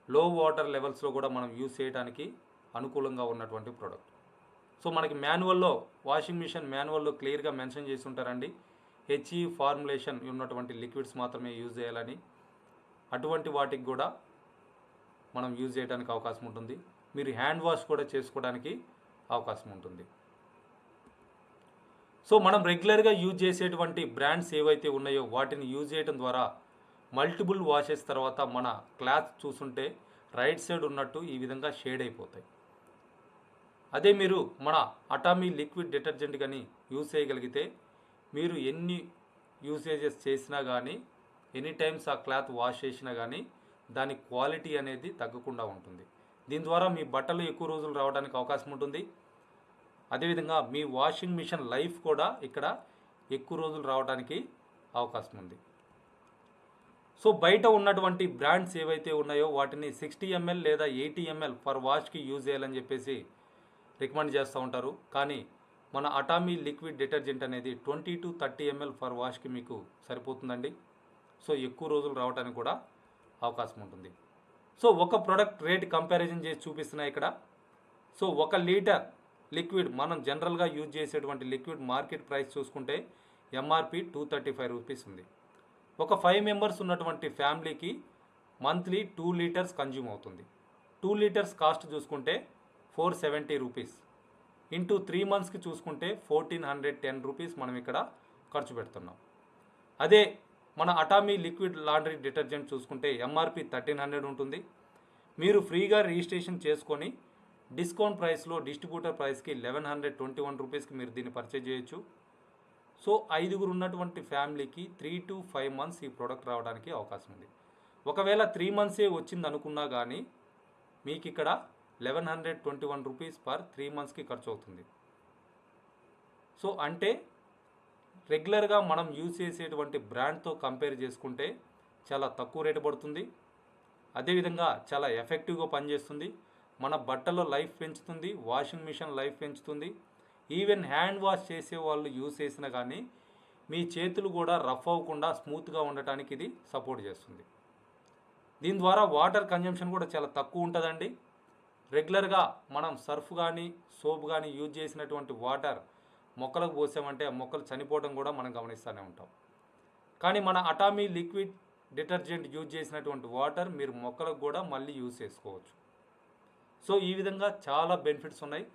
లో వాటర్ లెవెల్స్లో కూడా మనం యూజ్ చేయడానికి అనుకూలంగా ఉన్నటువంటి ప్రోడక్ట్. సో మనకి మాన్యువల్లో వాషింగ్ మిషన్ మాన్యువల్లో క్లియర్గా మెన్షన్ చేసి ఉంటారండి, హెచ్ఈ ఫార్ములేషన్ ఉన్నటువంటి లిక్విడ్స్ మాత్రమే యూజ్ చేయాలని. అటువంటి వాటికి కూడా మనం యూజ్ చేయడానికి అవకాశం ఉంటుంది. మీరు హ్యాండ్ వాష్ కూడా చేసుకోవడానికి అవకాశం ఉంటుంది. సో మనం రెగ్యులర్గా యూజ్ చేసేటువంటి బ్రాండ్స్ ఏవైతే ఉన్నాయో వాటిని యూజ్ చేయడం ద్వారా మల్టిపుల్ వాషెస్ తర్వాత మన క్లాత్ చూసుంటే రైట్ సైడ్ ఉన్నట్టు ఈ విధంగా షేడ్ అయిపోతాయి. అదే మీరు మన అటామీ లిక్విడ్ డిటర్జెంట్ కానీ యూజ్ చేయగలిగితే మీరు ఎన్ని యూసేజెస్ చేసినా కానీ, ఎనీ టైమ్స్ ఆ క్లాత్ వాష్ చేసినా కానీ దాని క్వాలిటీ అనేది తగ్గకుండా ఉంటుంది. దీని ద్వారా మీ బట్టలు ఎక్కువ రోజులు రావడానికి అవకాశం ఉంటుంది. అదేవిధంగా మీ వాషింగ్ మిషన్ లైఫ్ కూడా ఇక్కడ ఎక్కువ రోజులు రావడానికి అవకాశం ఉంది. సో బయట ఉన్నటువంటి బ్రాండ్స్ ఏవైతే ఉన్నాయో వాటిని 60 ml లేదా 80 ml ఫర్ వాష్కి యూజ్ చేయాలని చెప్పేసి రికమెండ్ చేస్తూ ఉంటారు. కానీ మన అటామీ లిక్విడ్ డిటర్జెంట్ అనేది 20 to 30 ml ఫర్ వాష్కి మీకు సరిపోతుందండి. సో ఎక్కువ రోజులు రావడానికి కూడా అవకాశం ఉంటుంది. సో ఒక ప్రోడక్ట్ రేట్ కంపారిజన్ చేసి చూపిస్తున్నాయి ఇక్కడ. సో 1 లీటర్ లిక్విడ్ మనం జనరల్గా యూజ్ చేసేటువంటి లిక్విడ్ మార్కెట్ ప్రైస్ చూసుకుంటే ఎంఆర్పి 235 రూపీస్ ఉంది. ఒక 5 మెంబర్స్ ఉన్నటువంటి ఫ్యామిలీకి మంత్లీ 2 లీటర్స్ కన్జ్యూమ్ అవుతుంది. 2 లీటర్స్ కాస్ట్ చూసుకుంటే 470 రూపీస్. ఇంటూ 3 మంత్స్కి చూసుకుంటే 1410 రూపీస్ మనం ఇక్కడ ఖర్చు పెడుతున్నాం. అదే మన అటామీ లిక్విడ్ లాండ్రీ డిటర్జెంట్ చూసుకుంటే ఎంఆర్పి 1300 ఉంటుంది. మీరు ఫ్రీగా రిజిస్ట్రేషన్ చేసుకొని డిస్కౌంట్ ప్రైస్లో డిస్ట్రిబ్యూటర్ ప్రైస్కి 1121 రూపీస్కి మీరు దీన్ని పర్చేజ్ చేయొచ్చు. సో 5గురు ఉన్నటువంటి ఫ్యామిలీకి 3 to 5 మంత్స్ ఈ ప్రోడక్ట్ రావడానికి అవకాశం ఉంది. ఒకవేళ 3 మంత్సే వచ్చింది అనుకున్నా కానీ మీకు ఇక్కడ 1121 రూపీస్ పర్ 3 మంత్స్కి ఖర్చు అవుతుంది. సో అంటే రెగ్యులర్గా మనం యూజ్ చేసేటువంటి బ్రాండ్తో కంపేర్ చేసుకుంటే చాలా తక్కువ రేటు పడుతుంది. అదేవిధంగా చాలా ఎఫెక్టివ్గా పనిచేస్తుంది. మన బట్టలో లైఫ్ పెంచుతుంది, వాషింగ్ మిషన్ లైఫ్ పెంచుతుంది. ఈవెన్ హ్యాండ్ వాష్ చేసే వాళ్ళు యూజ్ చేసినా కానీ మీ చేతులు కూడా రఫ్ అవ్వకుండా స్మూత్గా ఉండటానికి ఇది సపోర్ట్ చేస్తుంది. దీని ద్వారా వాటర్ కన్జంప్షన్ కూడా చాలా తక్కువ ఉంటుందండి. రెగ్యులర్గా మనం సర్ఫ్ కానీ సోప్ కానీ యూజ్ చేసినటువంటి వాటర్ మొక్కలకు పోసామంటే ఆ మొక్కలు చనిపోవడం కూడా మనం గమనిస్తూనే ఉంటాం. కానీ మన అటామీ లిక్విడ్ డిటర్జెంట్ యూజ్ చేసినటువంటి వాటర్ మీరు మొక్కలకు కూడా మళ్ళీ యూజ్ చేసుకోవచ్చు. సో ఈ విధంగా చాలా బెనిఫిట్స్ ఉన్నాయి.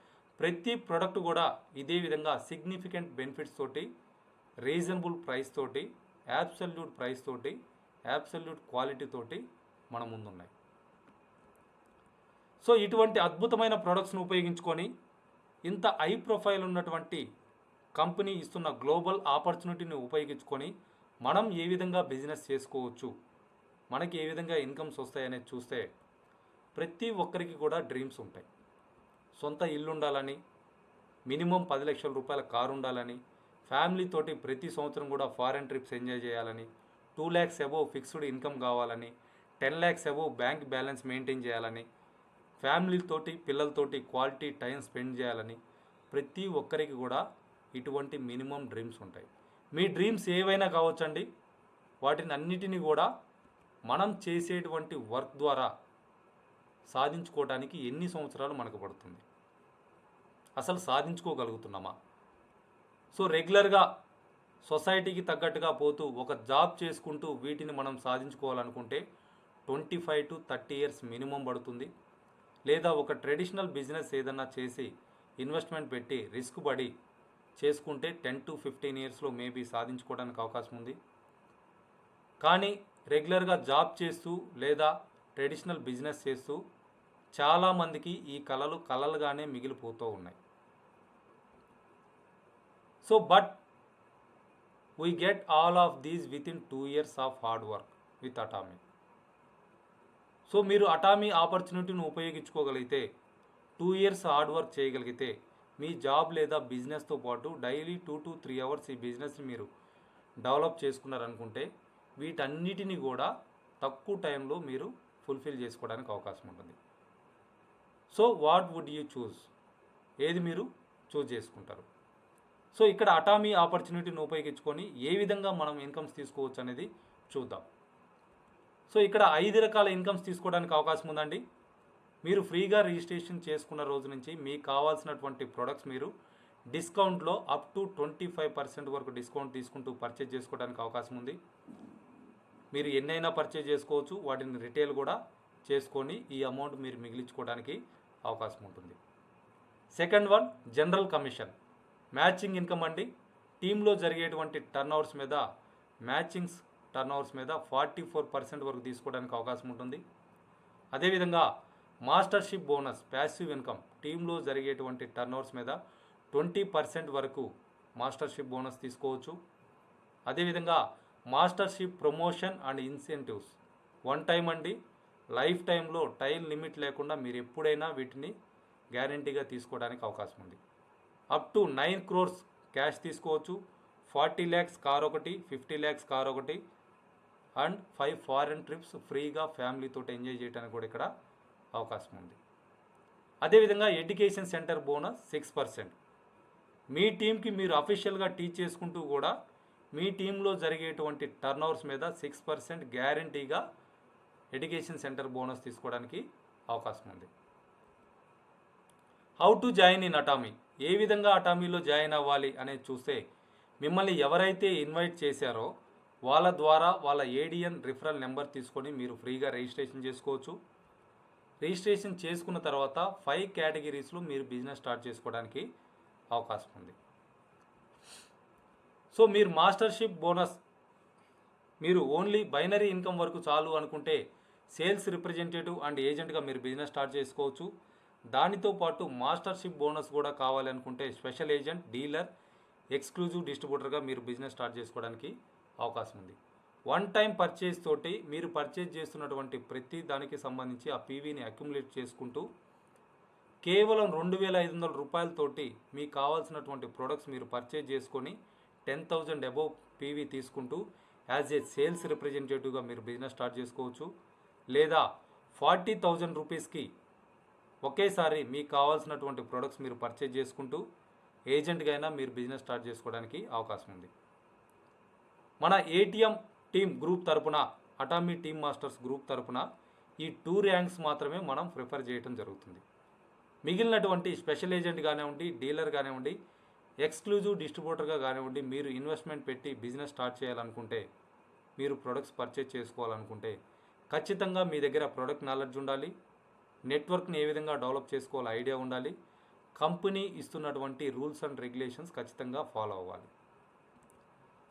ప్రతి ప్రోడక్ట్ కూడా ఇదే విధంగా సిగ్నిఫికెంట్ బెనిఫిట్స్ తోటి, రీజనబుల్ ప్రైస్ తోటి, యాబ్సల్యూట్ ప్రైస్ తోటి, యాబ్సల్యూట్ క్వాలిటీ తోటి మన ముందున్నాయి. సో ఇటువంటి అద్భుతమైన ప్రోడక్ట్స్ను ఉపయోగించుకొని ఇంత హై ప్రొఫైల్ ఉన్నటువంటి కంపెనీ ఇస్తున్న గ్లోబల్ ఆపర్చునిటీని ఉపయోగించుకొని మనం ఏ విధంగా బిజినెస్ చేసుకోవచ్చు, మనకి ఏ విధంగా ఇన్కమ్స్ వస్తాయనేది చూస్తే ప్రతి ఒక్కరికి కూడా డ్రీమ్స్ ఉంటాయి. సొంత ఇల్లు ఉండాలని, మినిమం 10 లక్షల రూపాయల కారు ఉండాలని, ఫ్యామిలీతోటి ప్రతి సంవత్సరం కూడా ఫారెన్ ట్రిప్స్ ఎంజాయ్ చేయాలని, 2 lakhs అబోవ్ ఫిక్స్డ్ ఇన్కమ్ కావాలని, 10 lakhs above bank balance maintain చేయాలని, ఫ్యామిలీతోటి పిల్లలతోటి క్వాలిటీ టైం స్పెండ్ చేయాలని ప్రతి ఒక్కరికి కూడా ఇటువంటి మినిమం డ్రీమ్స్ ఉంటాయి. మీ డ్రీమ్స్ ఏవైనా కావచ్చండి. వాటిని అన్నిటినీ కూడా మనం చేసేటువంటి వర్క్ ద్వారా సాధించుకోవడానికి ఎన్ని సంవత్సరాలు మనకు పడుతుంది, అసలు సాధించుకోగలుగుతున్నామా? సో రెగ్యులర్గా సొసైటీకి తగ్గట్టుగా పోతూ ఒక జాబ్ చేసుకుంటూ వీటిని మనం సాధించుకోవాలనుకుంటే 25 to 30 ఇయర్స్ మినిమం పడుతుంది. లేదా ఒక ట్రెడిషనల్ బిజినెస్ ఏదన్నా చేసి ఇన్వెస్ట్మెంట్ పెట్టి రిస్క్ పడి చేసుకుంటే 10 to 15 ఇయర్స్లో మేబీ సాధించుకోవడానికి అవకాశం ఉంది. కానీ రెగ్యులర్గా జాబ్ చేస్తూ లేదా ట్రెడిషనల్ బిజినెస్ చేస్తూ చాలామందికి ఈ కలలుగానే మిగిలిపోతూ ఉన్నాయి. So but we get all of these with in 2 years of hard work with Atomy. So మీరు అటామీ ఆపర్చునిటీని ఉపయోగించుకోగలిగితే, 2 years హార్డ్ వర్క్ చేయగలిగితే మీ జాబ్ లేదా బిజినెస్తో పాటు డైలీ 2 to 3 hours ఈ బిజినెస్ని మీరు డెవలప్ చేసుకున్నారనుకుంటే వీటన్నిటిని కూడా తక్కువ టైంలో మీరు ఫుల్ఫిల్ చేసుకోవడానికి అవకాశం ఉంటుంది. So what would you choose? ఏది మీరు చూస్ చేసుకుంటారు? సో ఇక్కడ అటామీ ఆపర్చునిటీని ఉపయోగించుకొని ఏ విధంగా మనం ఇన్కమ్స్ తీసుకోవచ్చు అనేది చూద్దాం. సో ఇక్కడ 5 రకాల ఇన్కమ్స్ తీసుకోవడానికి అవకాశం ఉందండి. మీరు ఫ్రీగా రిజిస్ట్రేషన్ చేసుకున్న రోజు నుంచి మీకు కావాల్సినటువంటి ప్రొడక్ట్స్ మీరు డిస్కౌంట్లో అప్ టు 25% వరకు డిస్కౌంట్ తీసుకుంటూ పర్చేజ్ చేసుకోవడానికి అవకాశం ఉంది. మీరు ఎన్నైనా పర్చేజ్ చేసుకోవచ్చు. వాటిని రిటైల్ కూడా చేసుకొని ఈ అమౌంట్ మీరు మిగిలించుకోవడానికి అవకాశం ఉంటుంది. Second one general commission, matching income అండి. టీంలో జరిగేటువంటి టర్న్ మీద మ్యాచింగ్స్ టర్న్ మీద 44% వరకు తీసుకోవడానికి అవకాశం ఉంటుంది. అదేవిధంగా మాస్టర్షిప్ బోనస్, ప్యాసివ్ ఇన్కమ్, టీంలో జరిగేటువంటి టర్న్ మీద 20% వరకు మాస్టర్షిప్ బోనస్ తీసుకోవచ్చు. అదేవిధంగా మాస్టర్షిప్ ప్రమోషన్ అండ్ ఇన్సెంటివ్స్ 1 టైం అండి. లైఫ్ టైంలో టైం లిమిట్ లేకుండా మీరు ఎప్పుడైనా వీటిని గ్యారంటీగా తీసుకోవడానికి అవకాశం ఉంది. అప్ టు 9 crores క్యాష్ తీసుకోవచ్చు. 40 lakhs కార్ ఒకటి, 50 lakhs కార్ ఒకటి అండ్ 5 ఫారెన్ ట్రిప్స్ ఫ్రీగా ఫ్యామిలీతో ఎంజాయ్ చేయడానికి కూడా ఇక్కడ అవకాశం ఉంది. అదేవిధంగా ఎడ్యుకేషన్ సెంటర్ బోనస్ 6%. మీ టీంకి మీరు అఫీషియల్గా టీచ్ చేసుకుంటూ కూడా మీ టీంలో జరిగేటువంటి టర్న్ మీద 6% గ్యారంటీగా ఎడ్యుకేషన్ సెంటర్ బోనస్ తీసుకోవడానికి అవకాశం ఉంది. How to join in Atomy, ఏ విధంగా అటామీలో జాయిన్ అవ్వాలి అనేది చూస్తే మిమ్మల్ని ఎవరైతే ఇన్వైట్ చేశారో వాళ్ళ ద్వారా వాళ్ళ ఏడిఎన్ రిఫరల్ నెంబర్ తీసుకొని మీరు ఫ్రీగా రిజిస్ట్రేషన్ చేసుకోవచ్చు. రిజిస్ట్రేషన్ చేసుకున్న తర్వాత 5 కేటగిరీస్లో మీరు బిజినెస్ స్టార్ట్ చేసుకోవడానికి అవకాశం ఉంది. సో మీరు మాస్టర్షిప్ బోనస్ మీరు ఓన్లీ బైనరీ ఇన్కమ్ వరకు చాలు అనుకుంటే సేల్స్ రిప్రజెంటేటివ్ అండ్ ఏజెంట్గా మీరు బిజినెస్ స్టార్ట్ చేసుకోవచ్చు. దానితో పాటు మాస్టర్షిప్ బోనస్ కూడా కావాలి అనుకుంటే స్పెషల్ ఏజెంట్, డీలర్, ఎక్స్క్లూజివ్ డిస్ట్రిబ్యూటర్గా మీరు బిజినెస్ స్టార్ట్ చేసుకోవడానికి అవకాశం ఉంది. వన్ టైం పర్చేజ్ తోటి మీరు పర్చేజ్ చేస్తున్నటువంటి ప్రతి దానికి సంబంధించి ఆ పీవీని అక్యుములేట్ చేసుకుంటూ కేవలం 2,500 రూపాయలతోటి మీకు కావాల్సినటువంటి ప్రొడక్ట్స్ మీరు పర్చేజ్ చేసుకొని 10,000 అబోవ్ పీవీ తీసుకుంటూ యాజ్ ఏ సేల్స్ రిప్రజెంటేటివ్గా మీరు బిజినెస్ స్టార్ట్ చేసుకోవచ్చు. లేదా 40,000 రూపీస్కి ఒకేసారి మీకు కావాల్సినటువంటి ప్రొడక్ట్స్ మీరు పర్చేజ్ చేసుకుంటూ ఏజెంట్గా అయినా మీరు బిజినెస్ స్టార్ట్ చేసుకోవడానికి అవకాశం ఉంది. మన ఏటీఎం టీమ్ గ్రూప్ తరపున, అటామీ టీమ్ మాస్టర్స్ గ్రూప్ తరపున ఈ 2 ర్యాంక్స్ మాత్రమే మనం ప్రిఫర్ చేయడం జరుగుతుంది. మిగిలినటువంటి స్పెషల్ ఏజెంట్ కానివ్వండి, డీలర్ కానివ్వండి, ఎక్స్క్లూజివ్ డిస్ట్రిబ్యూటర్గా కానివ్వండి, మీరు ఇన్వెస్ట్మెంట్ పెట్టి బిజినెస్ స్టార్ట్ చేయాలనుకుంటే, మీరు ప్రొడక్ట్స్ పర్చేజ్ చేసుకోవాలనుకుంటే ఖచ్చితంగా మీ దగ్గర ప్రొడక్ట్ నాలెడ్జ్ ఉండాలి, నెట్వర్క్ని ఏ విధంగా డెవలప్ చేసుకోవాలో ఐడియా ఉండాలి, కంపెనీ ఇస్తున్నటువంటి రూల్స్ అండ్ రెగ్యులేషన్స్ ఖచ్చితంగా ఫాలో అవ్వాలి.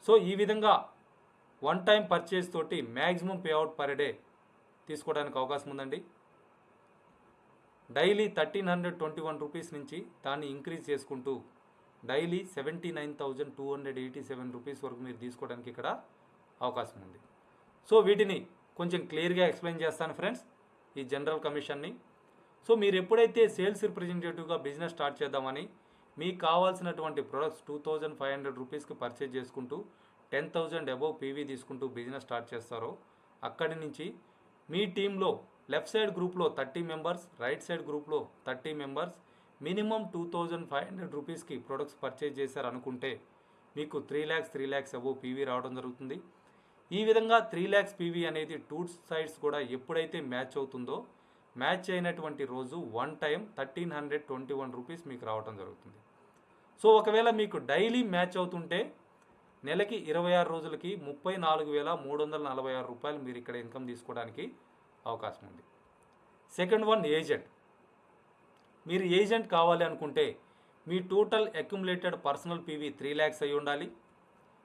సో ఈ విధంగా వన్ టైం పర్చేజ్ తోటి మ్యాక్సిమం పేఅవుట్ పర్ డే తీసుకోవడానికి అవకాశం ఉందండి. డైలీ 1,321 రూపీస్ నుంచి దాన్ని ఇంక్రీజ్ చేసుకుంటూ డైలీ 79,287 రూపీస్ వరకు మీరు తీసుకోవడానికి ఇక్కడ అవకాశం ఉంది. సో వీటిని కొంచెం క్లియర్గా ఎక్స్ప్లెయిన్ చేస్తాను ఫ్రెండ్స్, ఈ జనరల్ కమిషన్ని. సో మీరు ఎప్పుడైతే సేల్స్ రిప్రజెంటేటివ్గా బిజినెస్ స్టార్ట్ చేద్దామని మీకు కావాల్సినటువంటి ప్రొడక్ట్స్ 2,500 రూపీస్కి పర్చేజ్ చేసుకుంటూ 10,000 అబోవ్ పీవీ తీసుకుంటూ బిజినెస్ స్టార్ట్ చేస్తారో అక్కడి నుంచి మీ టీంలో లెఫ్ట్ సైడ్ గ్రూప్లో 30 మెంబర్స్, రైట్ సైడ్ గ్రూప్లో 30 మెంబర్స్ మినిమం 2,500 రూపీస్కి ప్రొడక్ట్స్ పర్చేజ్ చేశారనుకుంటే మీకు 3 lakhs అబోవ్ పీవీ రావడం జరుగుతుంది. ఈ విధంగా 3 lakhs పీవీ అనేది 2 సైడ్స్ కూడా ఎప్పుడైతే మ్యాచ్ అవుతుందో మ్యాచ్ అయినటువంటి రోజు వన్ టైం 1,321 రూపీస్ మీకు రావడం జరుగుతుంది. సో ఒకవేళ మీకు డైలీ మ్యాచ్ అవుతుంటే నెలకి 26 రోజులకి 34,346 రూపాయలు మీరు ఇక్కడ ఇన్కమ్ తీసుకోవడానికి అవకాశం ఉంది. Second one agent. మీరు ఏజెంట్ కావాలి అనుకుంటే మీ total accumulated personal PV 3 lakhs అయి ఉండాలి.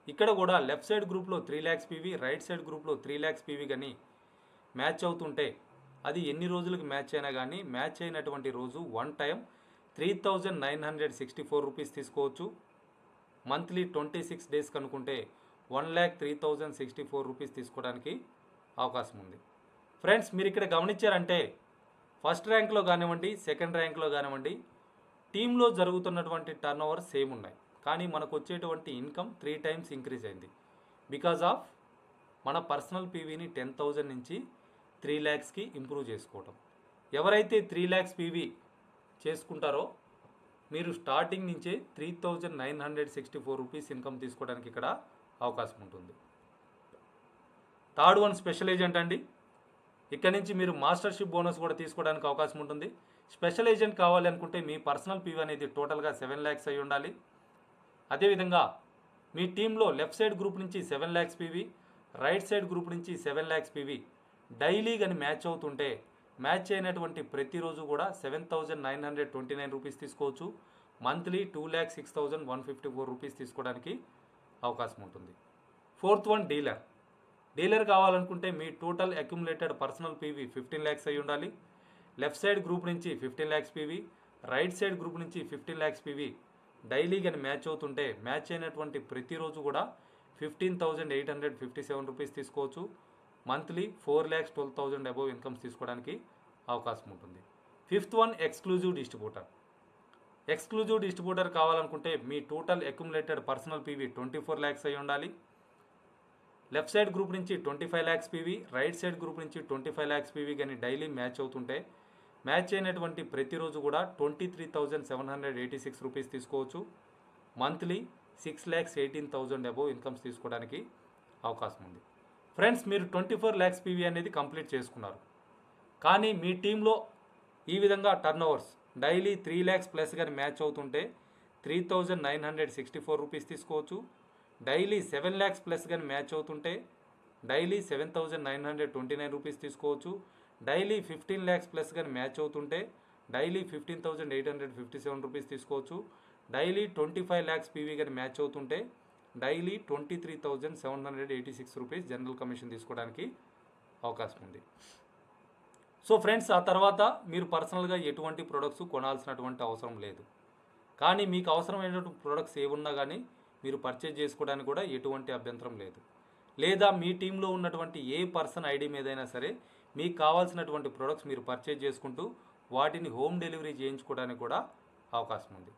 ఇక్కడ కూడా లెఫ్ట్ సైడ్ గ్రూప్లో 3 lakhs పీవీ, రైట్ సైడ్ గ్రూప్లో 3 lakhs పీవీ కానీ మ్యాచ్ అవుతుంటే అది ఎన్ని రోజులకు మ్యాచ్ అయినా కానీ మ్యాచ్ అయినటువంటి రోజు వన్ టైం 3,964 రూపీస్ తీసుకోవచ్చు. మంత్లీ 26 డేస్ కనుకుంటే 1,03,064 రూపీస్ తీసుకోవడానికి అవకాశం ఉంది. ఫ్రెండ్స్ మీరు ఇక్కడ గమనించారంటే ఫస్ట్ ర్యాంక్లో కానివ్వండి, సెకండ్ ర్యాంక్లో కానివ్వండి టీంలో జరుగుతున్నటువంటి టర్న్ ఓవర్ సేమ్ ఉన్నాయి, కానీ మనకు వచ్చేటువంటి ఇన్కమ్ 3 times ఇంక్రీజ్ అయింది. బికాజ్ ఆఫ్ మన పర్సనల్ పీవీని 10,000 నుంచి 3 lakhsకి ఇంప్రూవ్ చేసుకోవటం. ఎవరైతే 3 lakhs పీవీ చేసుకుంటారో మీరు స్టార్టింగ్ నుంచే 3,964 రూపీస్ ఇన్కమ్ తీసుకోవడానికి ఇక్కడ అవకాశం ఉంటుంది. థర్డ్ వన్ స్పెషల్ ఏజెంట్ అండి. ఇక్కడ నుంచి మీరు మాస్టర్షిప్ బోనస్ కూడా తీసుకోవడానికి అవకాశం ఉంటుంది. స్పెషల్ ఏజెంట్ కావాలి అనుకుంటే మీ పర్సనల్ పీవీ అనేది టోటల్గా 7 lakhs అయి ఉండాలి. అదేవిధంగా మీ టీంలో లెఫ్ట్ సైడ్ గ్రూప్ నుంచి 7 lakhs PV, right side group నుంచి 7 lakhs పీవీ డైలీ కానీ మ్యాచ్ అవుతుంటే మ్యాచ్ అయినటువంటి ప్రతిరోజు కూడా 7,929 రూపీస్ తీసుకోవచ్చు. మంత్లీ 2,06,154 రూపీస్ తీసుకోవడానికి అవకాశం ఉంటుంది. Fourth one dealer. డీలర్ కావాలనుకుంటే మీ total accumulated personal PV 15 lakhs అయి ఉండాలి. లెఫ్ట్ సైడ్ గ్రూప్ నుంచి 15 lakhs PV, right side group నుంచి 15 lakhs పీవీ డైలీ కానీ మ్యాచ్ అవుతుంటే మ్యాచ్ అయినటువంటి ప్రతిరోజు కూడా 15,857 రూపీస్ తీసుకోవచ్చు. మంత్లీ 4,12,000 అబోవ్ ఇన్కమ్స్ తీసుకోవడానికి అవకాశం ఉంటుంది. Fifth one exclusive distributor. Exclusive distributor కావాలనుకుంటే మీ total accumulated personal PV 24 lakhs అయి ఉండాలి. లెఫ్ట్ సైడ్ గ్రూప్ నుంచి 25 lakhs PV, right side group నుంచి 25 lakhs పీవీ కానీ డైలీ మ్యాచ్ అవుతుంటే మ్యాచ్ అయినటువంటి ప్రతిరోజు కూడా 23,786 రూపీస్ తీసుకోవచ్చు. మంత్లీ 6,18,000 అబోవ్ ఇన్కమ్స్ తీసుకోవడానికి అవకాశం ఉంది. ఫ్రెండ్స్, మీరు 24 ల్యాక్స్ పీవీ అనేది కంప్లీట్ చేసుకున్నారు. కానీ మీ టీంలో ఈ విధంగా turn overs daily 3 lakhs plus కానీ మ్యాచ్ అవుతుంటే 3,964 రూపీస్ తీసుకోవచ్చు. డైలీ 7 ల్యాక్స్ ప్లస్ కానీ మ్యాచ్ అవుతుంటే డైలీ 7,929 రూపీస్ తీసుకోవచ్చు. డైలీ 15 ల్యాక్స్ ప్లస్ కానీ మ్యాచ్ అవుతుంటే డైలీ 15,857 రూపీస్ తీసుకోవచ్చు. డైలీ 25 ల్యాక్స్ పీవీ కానీ మ్యాచ్ అవుతుంటే డైలీ 23,786 రూపీస్ జనరల్ కమిషన్ తీసుకోవడానికి అవకాశం ఉంది. సో ఫ్రెండ్స్, ఆ తర్వాత మీరు పర్సనల్గా ఎటువంటి ప్రొడక్ట్స్ కొనాల్సినటువంటి అవసరం లేదు. కానీ మీకు అవసరమైనటువంటి ప్రొడక్ట్స్ ఏమున్నా కానీ మీరు పర్చేజ్ చేసుకోవడానికి కూడా ఎటువంటి అభ్యంతరం లేదు. లేదా మీ టీంలో ఉన్నటువంటి ఏ పర్సన్ ఐడి మీదైనా సరే మీకు కావాల్సినటువంటి ప్రొడక్ట్స్ మీరు పర్చేజ్ చేసుకుంటూ వాటిని హోమ్ డెలివరీ చేయించుకోవడానికి కూడా అవకాశం ఉంది.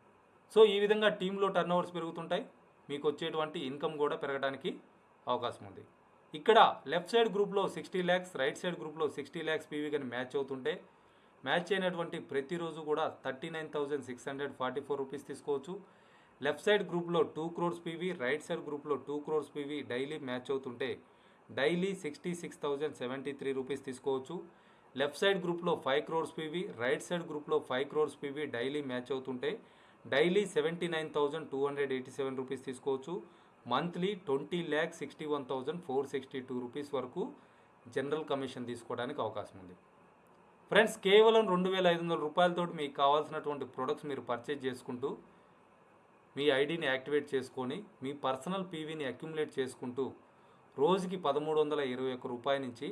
సో ఈ విధంగా టీంలో టర్న్ ఓవర్స్ పెరుగుతుంటాయి, మీకు వచ్చేటువంటి ఇన్కమ్ కూడా పెరగడానికి అవకాశం ఉంది. ఇక్కడ లెఫ్ట్ సైడ్ గ్రూప్లో 60 ల్యాక్స్, రైట్ సైడ్ గ్రూప్లో 60 ల్యాక్స్ పీవీ కానీ మ్యాచ్ అవుతుంటే మ్యాచ్ అయినటువంటి ప్రతిరోజు కూడా 39,644 రూపీస్ తీసుకోవచ్చు. లెఫ్ట్ సైడ్ గ్రూప్లో 2 crores పీవీ, రైట్ సైడ్ గ్రూప్లో 2 crores పీవీ డైలీ మ్యాచ్ అవుతుంటే డైలీ 66,073 రూపీస్ తీసుకోవచ్చు. లెఫ్ట్ సైడ్ గ్రూప్లో 5 crores పీవీ, రైట్ సైడ్ గ్రూప్లో 5 crores పీవీ డైలీ మ్యాచ్ అవుతుంటే డైలీ 79,287 రూపీస్ తీసుకోవచ్చు. మంత్లీ 20,61,462 రూపీస్ వరకు జనరల్ కమిషన్ తీసుకోవడానికి అవకాశం ఉంది. ఫ్రెండ్స్, కేవలం 2,500 రూపాయలతో మీకు కావాల్సినటువంటి ప్రొడక్ట్స్ మీరు పర్చేజ్ చేసుకుంటూ మీ ఐడిని యాక్టివేట్ చేసుకొని మీ పర్సనల్ పీవీని అక్యుములేట్ చేసుకుంటూ రోజుకి 1,321 రూపాయల నుంచి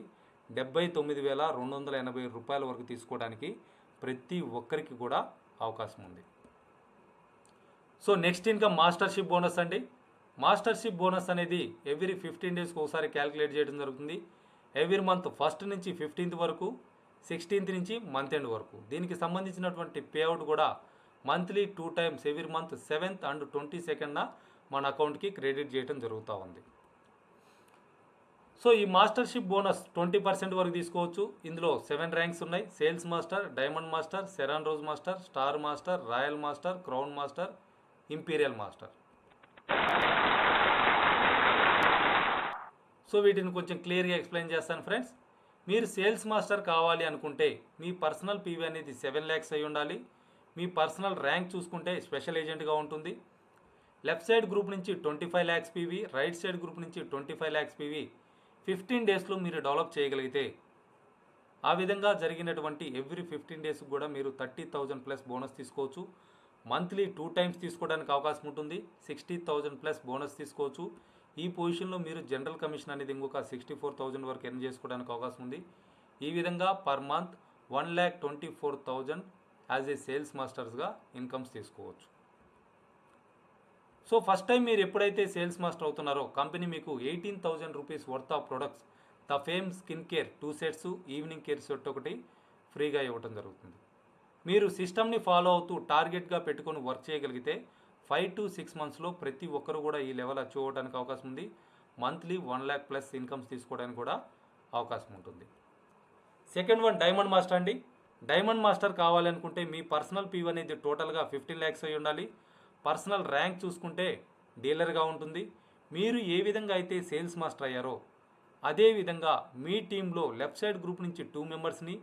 79,280 రూపాయల వరకు తీసుకోవడానికి ప్రతి ఒక్కరికి కూడా అవకాశం ఉంది. సో నెక్స్ట్ ఇన్కమ్ మాస్టర్షిప్ బోనస్ అండి. మాస్టర్షిప్ బోనస్ అనేది ఎవ్రీ 15 డేస్కి ఒకసారి క్యాలిక్యులేట్ చేయడం జరుగుతుంది. ఎవ్రీ మంత్ 1st నుంచి 15th వరకు, 16th నుంచి మంత్ ఎండ్ వరకు. దీనికి సంబంధించినటువంటి పేఅవుట్ కూడా monthly 2 times every month 7th and 22nd మన అకౌంట్కి క్రెడిట్ చేయడం జరుగుతూ ఉంది. సో ఈ మాస్టర్షిప్ బోనస్ 20% వరకు తీసుకోవచ్చు. ఇందులో 7 ర్యాంక్స్ ఉన్నాయి. Sales master, diamond master, Sharon Rose master, star master, royal master, crown master, imperial master. So వీటిని కొంచెం క్లియర్గా ఎక్స్ప్లెయిన్ చేస్తాను ఫ్రెండ్స్. మీరు సేల్స్ మాస్టర్ కావాలి అనుకుంటే మీ పర్సనల్ పీవీ అనేది 7 lakhs అయి ఉండాలి. మీ పర్సనల్ ర్యాంక్ చూసుకుంటే స్పెషల్ ఏజెంట్గా ఉంటుంది. లెఫ్ట్ సైడ్ గ్రూప్ నుంచి 25 lakhs PV, right side group నుంచి 25 lakhs పీవీ 15 డేస్లో మీరు డెవలప్ చేయగలిగితే ఆ విధంగా జరిగినటువంటి ఎవ్రీ 15 డేస్కి కూడా మీరు 30,000 ప్లస్ బోనస్ తీసుకోవచ్చు. మంత్లీ 2 times తీసుకోవడానికి అవకాశం ఉంటుంది. 60,000 ప్లస్ బోనస్ తీసుకోవచ్చు. ఈ పొజిషన్లో మీరు జనరల్ కమిషన్ అనేది ఇంకొక 64,000 వరకు ఎర్న్ చేసుకోవడానికి అవకాశం ఉంది. ఈ విధంగా per month 1,24,000 as a sales మాస్టర్స్గా ఇన్కమ్స్ తీసుకోవచ్చు. సో ఫస్ట్ టైం మీరు ఎప్పుడైతే సేల్స్ మాస్టర్ అవుతున్నారో కంపెనీ మీకు 18,000 rupees worth of products the fame skin care 2 sets, evening care set ఒకటి ఫ్రీగా ఇవ్వడం జరుగుతుంది. మీరు సిస్టమ్ని ఫాలో అవుతూ టార్గెట్గా పెట్టుకొని వర్క్ చేయగలిగితే 5 to 6 monthsలో ప్రతి ఒక్కరు కూడా ఈ లెవెల్ అచీవ్ అవ్వడానికి అవకాశం ఉంది. మంత్లీ 1 lakh ప్లస్ ఇన్కమ్స్ తీసుకోవడానికి కూడా అవకాశం ఉంటుంది. సెకండ్ వన్ డైమండ్ మాస్టర్ అండి. డైమండ్ మాస్టర్ కావాలనుకుంటే మీ పర్సనల్ పీవీ అనేది టోటల్గా 15 lakhs అయి ఉండాలి. పర్సనల్ ర్యాంక్ చూసుకుంటే డీలర్గా ఉంటుంది. మీరు ఏ విధంగా అయితే సేల్స్ మాస్టర్ అయ్యారో అదేవిధంగా మీ టీంలో లెఫ్ట్ సైడ్ గ్రూప్ నుంచి 2 మెంబర్స్ని,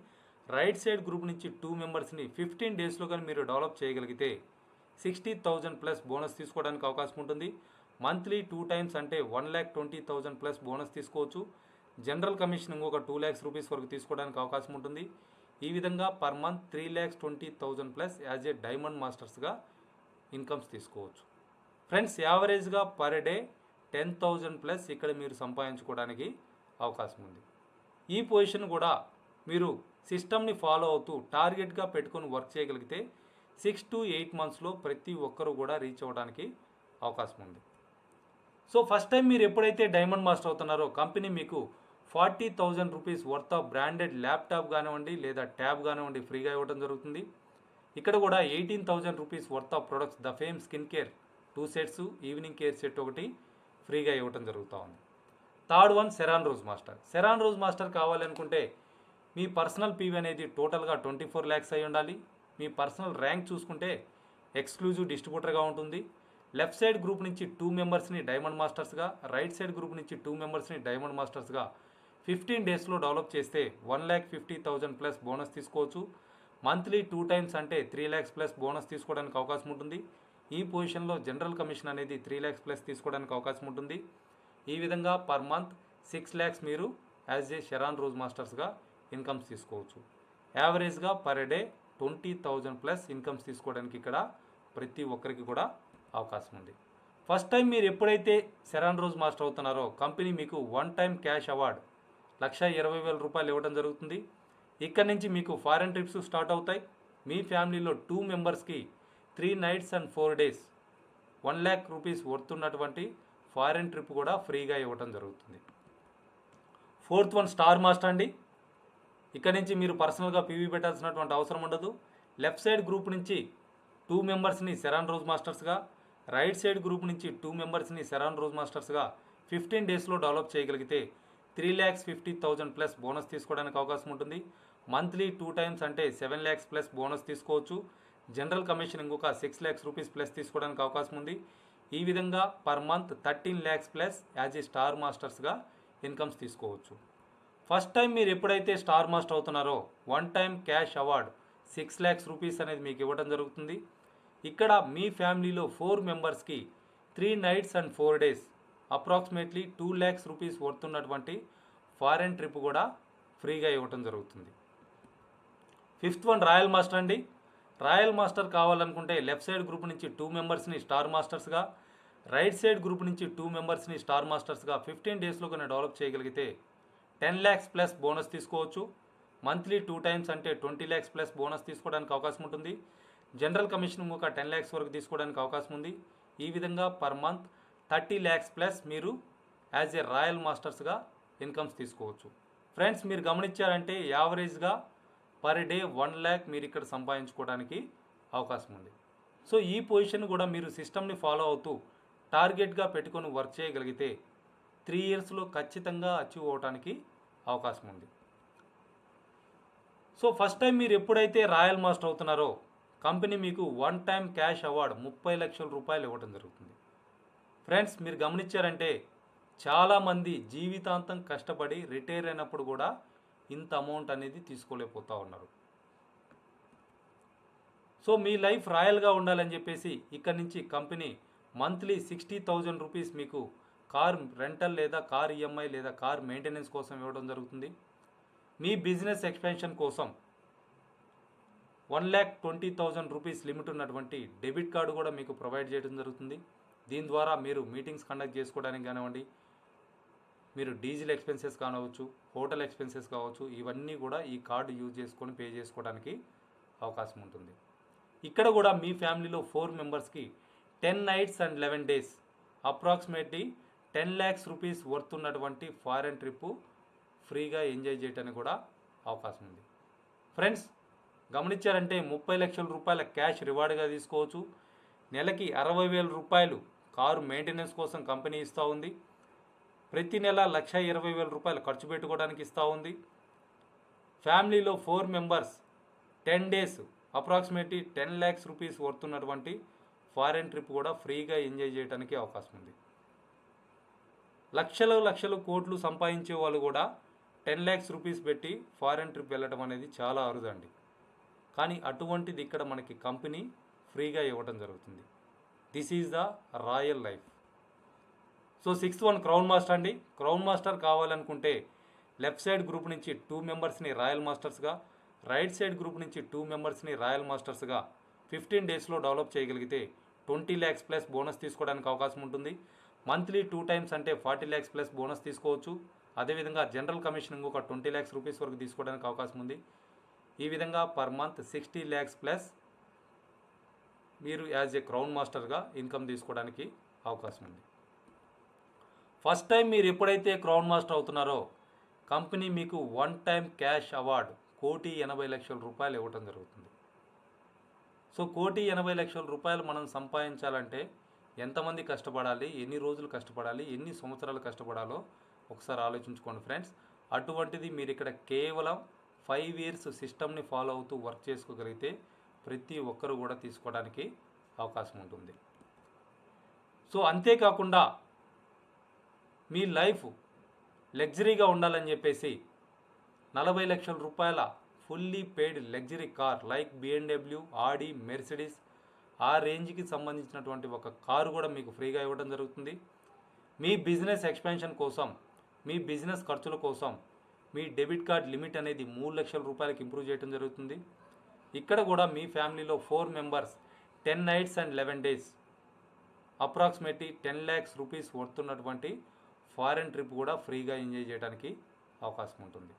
రైట్ సైడ్ గ్రూప్ నుంచి 2 మెంబర్స్ని 15 డేస్లో కానీ మీరు డెవలప్ చేయగలిగితే 60,000 ప్లస్ బోనస్ తీసుకోవడానికి అవకాశం ఉంటుంది. మంత్లీ 2 times అంటే 1,20,000 ప్లస్ బోనస్ తీసుకోవచ్చు. జనరల్ కమిషన్ ఇంకొక 2 lakhs రూపీస్ వరకు తీసుకోవడానికి అవకాశం ఉంటుంది. ఈ విధంగా per month 3,20,000 plus as a diamond మాస్టర్స్గా ఇన్కమ్స్ తీసుకోవచ్చు. ఫ్రెండ్స్, యావరేజ్గా పర్ డే 10,000 ప్లస్ ఇక్కడ మీరు సంపాదించుకోవడానికి అవకాశం ఉంది. ఈ పొజిషన్ కూడా మీరు సిస్టమ్ని ఫాలో అవుతూ టార్గెట్గా పెట్టుకొని వర్క్ చేయగలిగితే 6 to 8 monthsలో ప్రతి ఒక్కరు కూడా రీచ్ అవ్వడానికి అవకాశం ఉంది. సో ఫస్ట్ టైం మీరు ఎప్పుడైతే డైమండ్ మాస్టర్ అవుతున్నారో కంపెనీ మీకు 40,000 rupees worth of branded laptop కానివ్వండి లేదా ట్యాబ్ కానివ్వండి ఫ్రీగా ఇవ్వడం జరుగుతుంది. ఇక్కడ కూడా 18,000 rupees worth of products the fame skin care 2 sets, evening care set ఒకటి ఫ్రీగా ఇవ్వడం జరుగుతూ ఉంది. Third one Sharon Rose master. Sharon Rose master కావాలనుకుంటే మీ పర్సనల్ పీవీ అనేది టోటల్గా 24 lakhs అయి ఉండాలి. మీ పర్సనల్ ర్యాంక్ చూసుకుంటే ఎక్స్క్లూజివ్ డిస్ట్రిబ్యూటర్గా ఉంటుంది. లెఫ్ట్ సైడ్ గ్రూప్ నుంచి 2 మెంబర్స్ని డైమండ్ మాస్టర్స్గా, రైట్ సైడ్ గ్రూప్ నుంచి 2 మెంబర్స్ని డైమండ్ మాస్టర్స్గా 15 డేస్లో డెవలప్ చేస్తే 1,50,000 ప్లస్ బోనస్ తీసుకోవచ్చు. మంత్లీ 2 టైమ్స్ అంటే 3 lakhs ప్లస్ బోనస్ తీసుకోవడానికి అవకాశం ఉంటుంది. ఈ పొజిషన్లో జనరల్ కమిషన్ అనేది 3 lakhs ప్లస్ తీసుకోవడానికి అవకాశం ఉంటుంది. ఈ విధంగా పర్ మంత్ 6 lakhs మీరు యాజ్ ఏ షెరాన్ రోజ్ మాస్టర్స్గా ఇన్కమ్స్ తీసుకోవచ్చు. యావరేజ్గా పర్ డే 20,000 ప్లస్ ఇన్కమ్స్ తీసుకోవడానికి ఇక్కడ ప్రతి ఒక్కరికి కూడా అవకాశం ఉంది. ఫస్ట్ టైం మీరు ఎప్పుడైతే షెరాన్ రోజ్ మాస్టర్ అవుతున్నారో కంపెనీ మీకు 1 టైం క్యాష్ అవార్డ్ 1,20,000 రూపాయలు ఇవ్వడం జరుగుతుంది. ఇక్కడ నుంచి మీకు ఫారెన్ ట్రిప్స్ స్టార్ట్ అవుతాయి. మీ ఫ్యామిలీలో 2 మెంబర్స్కి 3 nights and 4 days 1 lakh rupees worth ఉన్నటువంటి ఫారెన్ ట్రిప్ కూడా ఫ్రీగా ఇవ్వడం జరుగుతుంది. 4th వన్ స్టార్ మాస్టర్ అండి. ఇక్కడ నుంచి మీరు పర్సనల్గా పీవీ పెట్టాల్సినటువంటి అవసరం ఉండదు. లెఫ్ట్ సైడ్ గ్రూప్ నుంచి 2 మెంబర్స్ని షెరాన్ రోజ్ మాస్టర్స్గా, రైట్ సైడ్ గ్రూప్ నుంచి 2 మెంబర్స్ని షెరాన్ రోజ్ మాస్టర్స్గా 15 డేస్లో డెవలప్ చేయగలిగితే 3,50,000 ప్లస్ బోనస్ తీసుకోవడానికి అవకాశం ఉంటుంది. మంత్లీ 2 టైమ్స్ అంటే 7 lakhs ప్లస్ బోనస్ తీసుకోవచ్చు. జనరల్ కమిషన్ ఇంకొక 6 lakhs రూపీస్ ప్లస్ తీసుకోవడానికి అవకాశం ఉంది. ఈ విధంగా per month 13 lakhs plus as a star మాస్టర్స్గా ఇన్కమ్స్ తీసుకోవచ్చు. ఫస్ట్ టైం మీరు ఎప్పుడైతే స్టార్ మాస్టర్ అవుతున్నారో 1 time cash award 6 lakhs rupees అనేది మీకు ఇవ్వడం జరుగుతుంది. ఇక్కడ మీ ఫ్యామిలీలో 4 మెంబర్స్కి 3 nights and 4 days approximately 2 lakhs rupees worth ఉన్నటువంటి ఫారెన్ ట్రిప్ కూడా ఫ్రీగా ఇవ్వడం జరుగుతుంది. 5th వన్ రాయల్ మాస్టర్ అండి. రాయల్ మాస్టర్ కావాలనుకుంటే లెఫ్ట్ సైడ్ గ్రూప్ నుంచి 2 మెంబర్స్ని స్టార్ మాస్టర్స్గా, రైట్ సైడ్ గ్రూప్ నుంచి 2 మెంబర్స్ని స్టార్ మాస్టర్స్గా 15 డేస్లో కన్నా డెవలప్ చేయగలిగితే 10 lakhs ప్లస్ బోనస్ తీసుకోవచ్చు. మంత్లీ 2 టైమ్స్ అంటే 20 lakhs ప్లస్ బోనస్ తీసుకోవడానికి అవకాశం ఉంటుంది. జనరల్ కమిషన్ ఇంకొక 10 lakhs వరకు తీసుకోవడానికి అవకాశం ఉంది. ఈ విధంగా పర్ మంత్ 30 lakhs ప్లస్ మీరు యాజ్ ఏ రాయల్ మాస్టర్స్గా ఇన్కమ్స్ తీసుకోవచ్చు. ఫ్రెండ్స్ మీరు గమనించారంటే యావరేజ్గా పర్ డే 1 lakh మీరు ఇక్కడ సంపాదించుకోవడానికి అవకాశం ఉంది. సో ఈ పొజిషన్ కూడా మీరు సిస్టమ్ని ఫాలో అవుతూ టార్గెట్గా పెట్టుకొని వర్క్ చేయగలిగితే 3 yearsలో ఖచ్చితంగా అచీవ్ అవ్వడానికి అవకాశం ఉంది. సో ఫస్ట్ టైం మీరు ఎప్పుడైతే రాయల్ మాస్టర్ అవుతున్నారో కంపెనీ మీకు 1 టైం క్యాష్ అవార్డ్ 30 లక్షల రూపాయలు ఇవ్వడం జరుగుతుంది. ఫ్రెండ్స్ మీరు గమనించారంటే చాలామంది జీవితాంతం కష్టపడి రిటైర్ అయినప్పుడు కూడా ఇంత అమౌంట్ అనేది తీసుకోలేకపోతూ ఉన్నారు. సో మీ లైఫ్ రాయల్గా ఉండాలని చెప్పేసి ఇక్కడ నుంచి కంపెనీ మంత్లీ 60,000 రూపీస్ మీకు కార్ రెంటల్ లేదా కార్ ఈఎంఐ లేదా కార్ మెయింటెనెన్స్ కోసం ఇవ్వడం జరుగుతుంది. మీ బిజినెస్ ఎక్స్పెన్షన్ కోసం 1,20,000 రూపీస్ లిమిట్ ఉన్నటువంటి డెబిట్ కార్డు కూడా మీకు ప్రొవైడ్ చేయడం జరుగుతుంది. దీని ద్వారా మీరు మీటింగ్స్ కండక్ట్ చేసుకోవడానికి కానివ్వండి, మీరు డీజిల్ ఎక్స్పెన్సెస్ కావచ్చు, హోటల్ ఎక్స్పెన్సెస్ కావచ్చు, ఇవన్నీ కూడా ఈ కార్డు యూజ్ చేసుకొని పే చేసుకోవడానికి అవకాశం ఉంటుంది. ఇక్కడ కూడా మీ ఫ్యామిలీలో 4 మెంబర్స్కి 10 nights and 11 days approximately 10 lakhs rupees worth ఉన్నటువంటి ఫారెన్ ట్రిప్ ఫ్రీగా ఎంజాయ్ చేయడానికి కూడా అవకాశం ఉంది. ఫ్రెండ్స్ గమనించారంటే 30 లక్షల రూపాయల క్యాష్ రివార్డ్గా తీసుకోవచ్చు. నెలకి 60,000 రూపాయలు కారు మెయింటెనెన్స్ కోసం కంపెనీ ఇస్తూ ఉంది. ప్రతి నెల 1,20,000 రూపాయలు ఖర్చు పెట్టుకోవడానికి ఇస్తూ ఉంది. ఫ్యామిలీలో 4 members 10 days approximately 10 lakhs rupees worth ఉన్నటువంటి ఫారెన్ ట్రిప్ కూడా ఫ్రీగా ఎంజాయ్ చేయడానికి అవకాశం ఉంది. లక్షలు కోట్లు సంపాదించే వాళ్ళు కూడా 10 lakhs రూపీస్ పెట్టి ఫారెన్ ట్రిప్ వెళ్ళడం అనేది చాలా అరుదండి. కానీ అటువంటిది ఇక్కడ మనకి కంపెనీ ఫ్రీగా ఇవ్వడం జరుగుతుంది. This is the royal life. So 6th one crown master అండి. క్రౌన్ మాస్టర్ కావాలనుకుంటే లెఫ్ట్ సైడ్ గ్రూప్ నుంచి 2 మెంబర్స్ని రాయల్ మాస్టర్స్గా, రైట్ సైడ్ గ్రూప్ నుంచి 2 మెంబర్స్ని రాయల్ మాస్టర్స్గా 15 డేస్లో డెవలప్ చేయగలిగితే 20 lakhs ప్లస్ బోనస్ తీసుకోవడానికి అవకాశం ఉంటుంది. మంత్లీ 2 టైమ్స్ అంటే 40 lakhs ప్లస్ బోనస్ తీసుకోవచ్చు. అదేవిధంగా జనరల్ కమిషన్ ఇంకొక 20 lakhs రూపీస్ వరకు తీసుకోవడానికి అవకాశం ఉంది. ఈ విధంగా పర్ మంత్ 60 lakhs ప్లస్ మీరు యాజ్ ఏ క్రౌన్ మాస్టర్గా ఇన్కమ్ తీసుకోవడానికి అవకాశం ఉంది. ఫస్ట్ టైం మీరు ఎప్పుడైతే క్రౌన్ మాస్టర్ అవుతున్నారో కంపెనీ మీకు 1 టైం క్యాష్ అవార్డ్ 1,80,00,000 రూపాయలు ఇవ్వడం జరుగుతుంది. సో 1,80,00,000 రూపాయలు మనం సంపాదించాలంటే ఎంతమంది కష్టపడాలి, ఎన్ని రోజులు కష్టపడాలి, ఎన్ని సంవత్సరాలు కష్టపడాలో ఒకసారి ఆలోచించుకోండి ఫ్రెండ్స్. అటువంటిది మీరు ఇక్కడ కేవలం 5 years సిస్టమ్ని ఫాలో అవుతూ వర్క్ చేసుకోగలిగితే ప్రతి ఒక్కరు కూడా తీసుకోవడానికి అవకాశం ఉంటుంది. సో అంతేకాకుండా మీ లైఫ్ లగ్జరీగా ఉండాలని చెప్పేసి 40 లక్షల రూపాయల fully paid luxury car like BMW, ఆడి, మెర్సిడీస్ ఆ రేంజ్కి సంబంధించినటువంటి ఒక కారు కూడా మీకు ఫ్రీగా ఇవ్వడం జరుగుతుంది. మీ బిజినెస్ ఎక్స్పాన్షన్ కోసం, మీ బిజినెస్ ఖర్చుల కోసం మీ డెబిట్ కార్డ్ లిమిట్ అనేది 3 లక్షల రూపాయలకి ఇంప్రూవ్ చేయడం జరుగుతుంది. ఇక్కడ కూడా మీ ఫ్యామిలీలో 4 members 10 nights and 11 days approximately 10 lakhs rupees వస్తున్నటువంటి ఫారెన్ ట్రిప్ కూడా ఫ్రీగా ఎంజాయ్ చేయడానికి అవకాశం ఉంటుంది.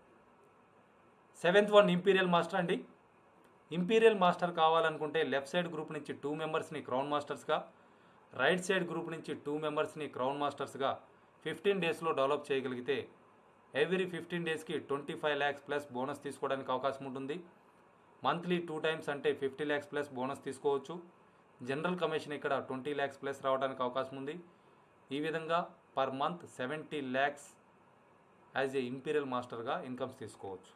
7th వన్ ఇంపీరియల్ మాస్టర్ అండి. ఇంపీరియల్ మాస్టర్ కావాలనుకుంటే లెఫ్ట్ సైడ్ గ్రూప్ నుంచి 2 మెంబర్స్ని క్రౌన్ మాస్టర్స్గా, రైట్ సైడ్ గ్రూప్ నుంచి 2 మెంబర్స్ని క్రౌన్ మాస్టర్స్గా 15 డేస్లో డెవలప్ చేయగలిగితే ఎవ్రీ 15 డేస్కి 25 lakhs ప్లస్ బోనస్ తీసుకోవడానికి అవకాశం ఉంటుంది. మంత్లీ 2 times అంటే 50 lakhs ప్లస్ బోనస్ తీసుకోవచ్చు. జనరల్ కమిషన్ ఇక్కడ 20 lakhs ప్లస్ రావడానికి అవకాశం ఉంది. ఈ విధంగా per month 70 lakhs as a imperial మాస్టర్గా ఇన్కమ్స్ తీసుకోవచ్చు.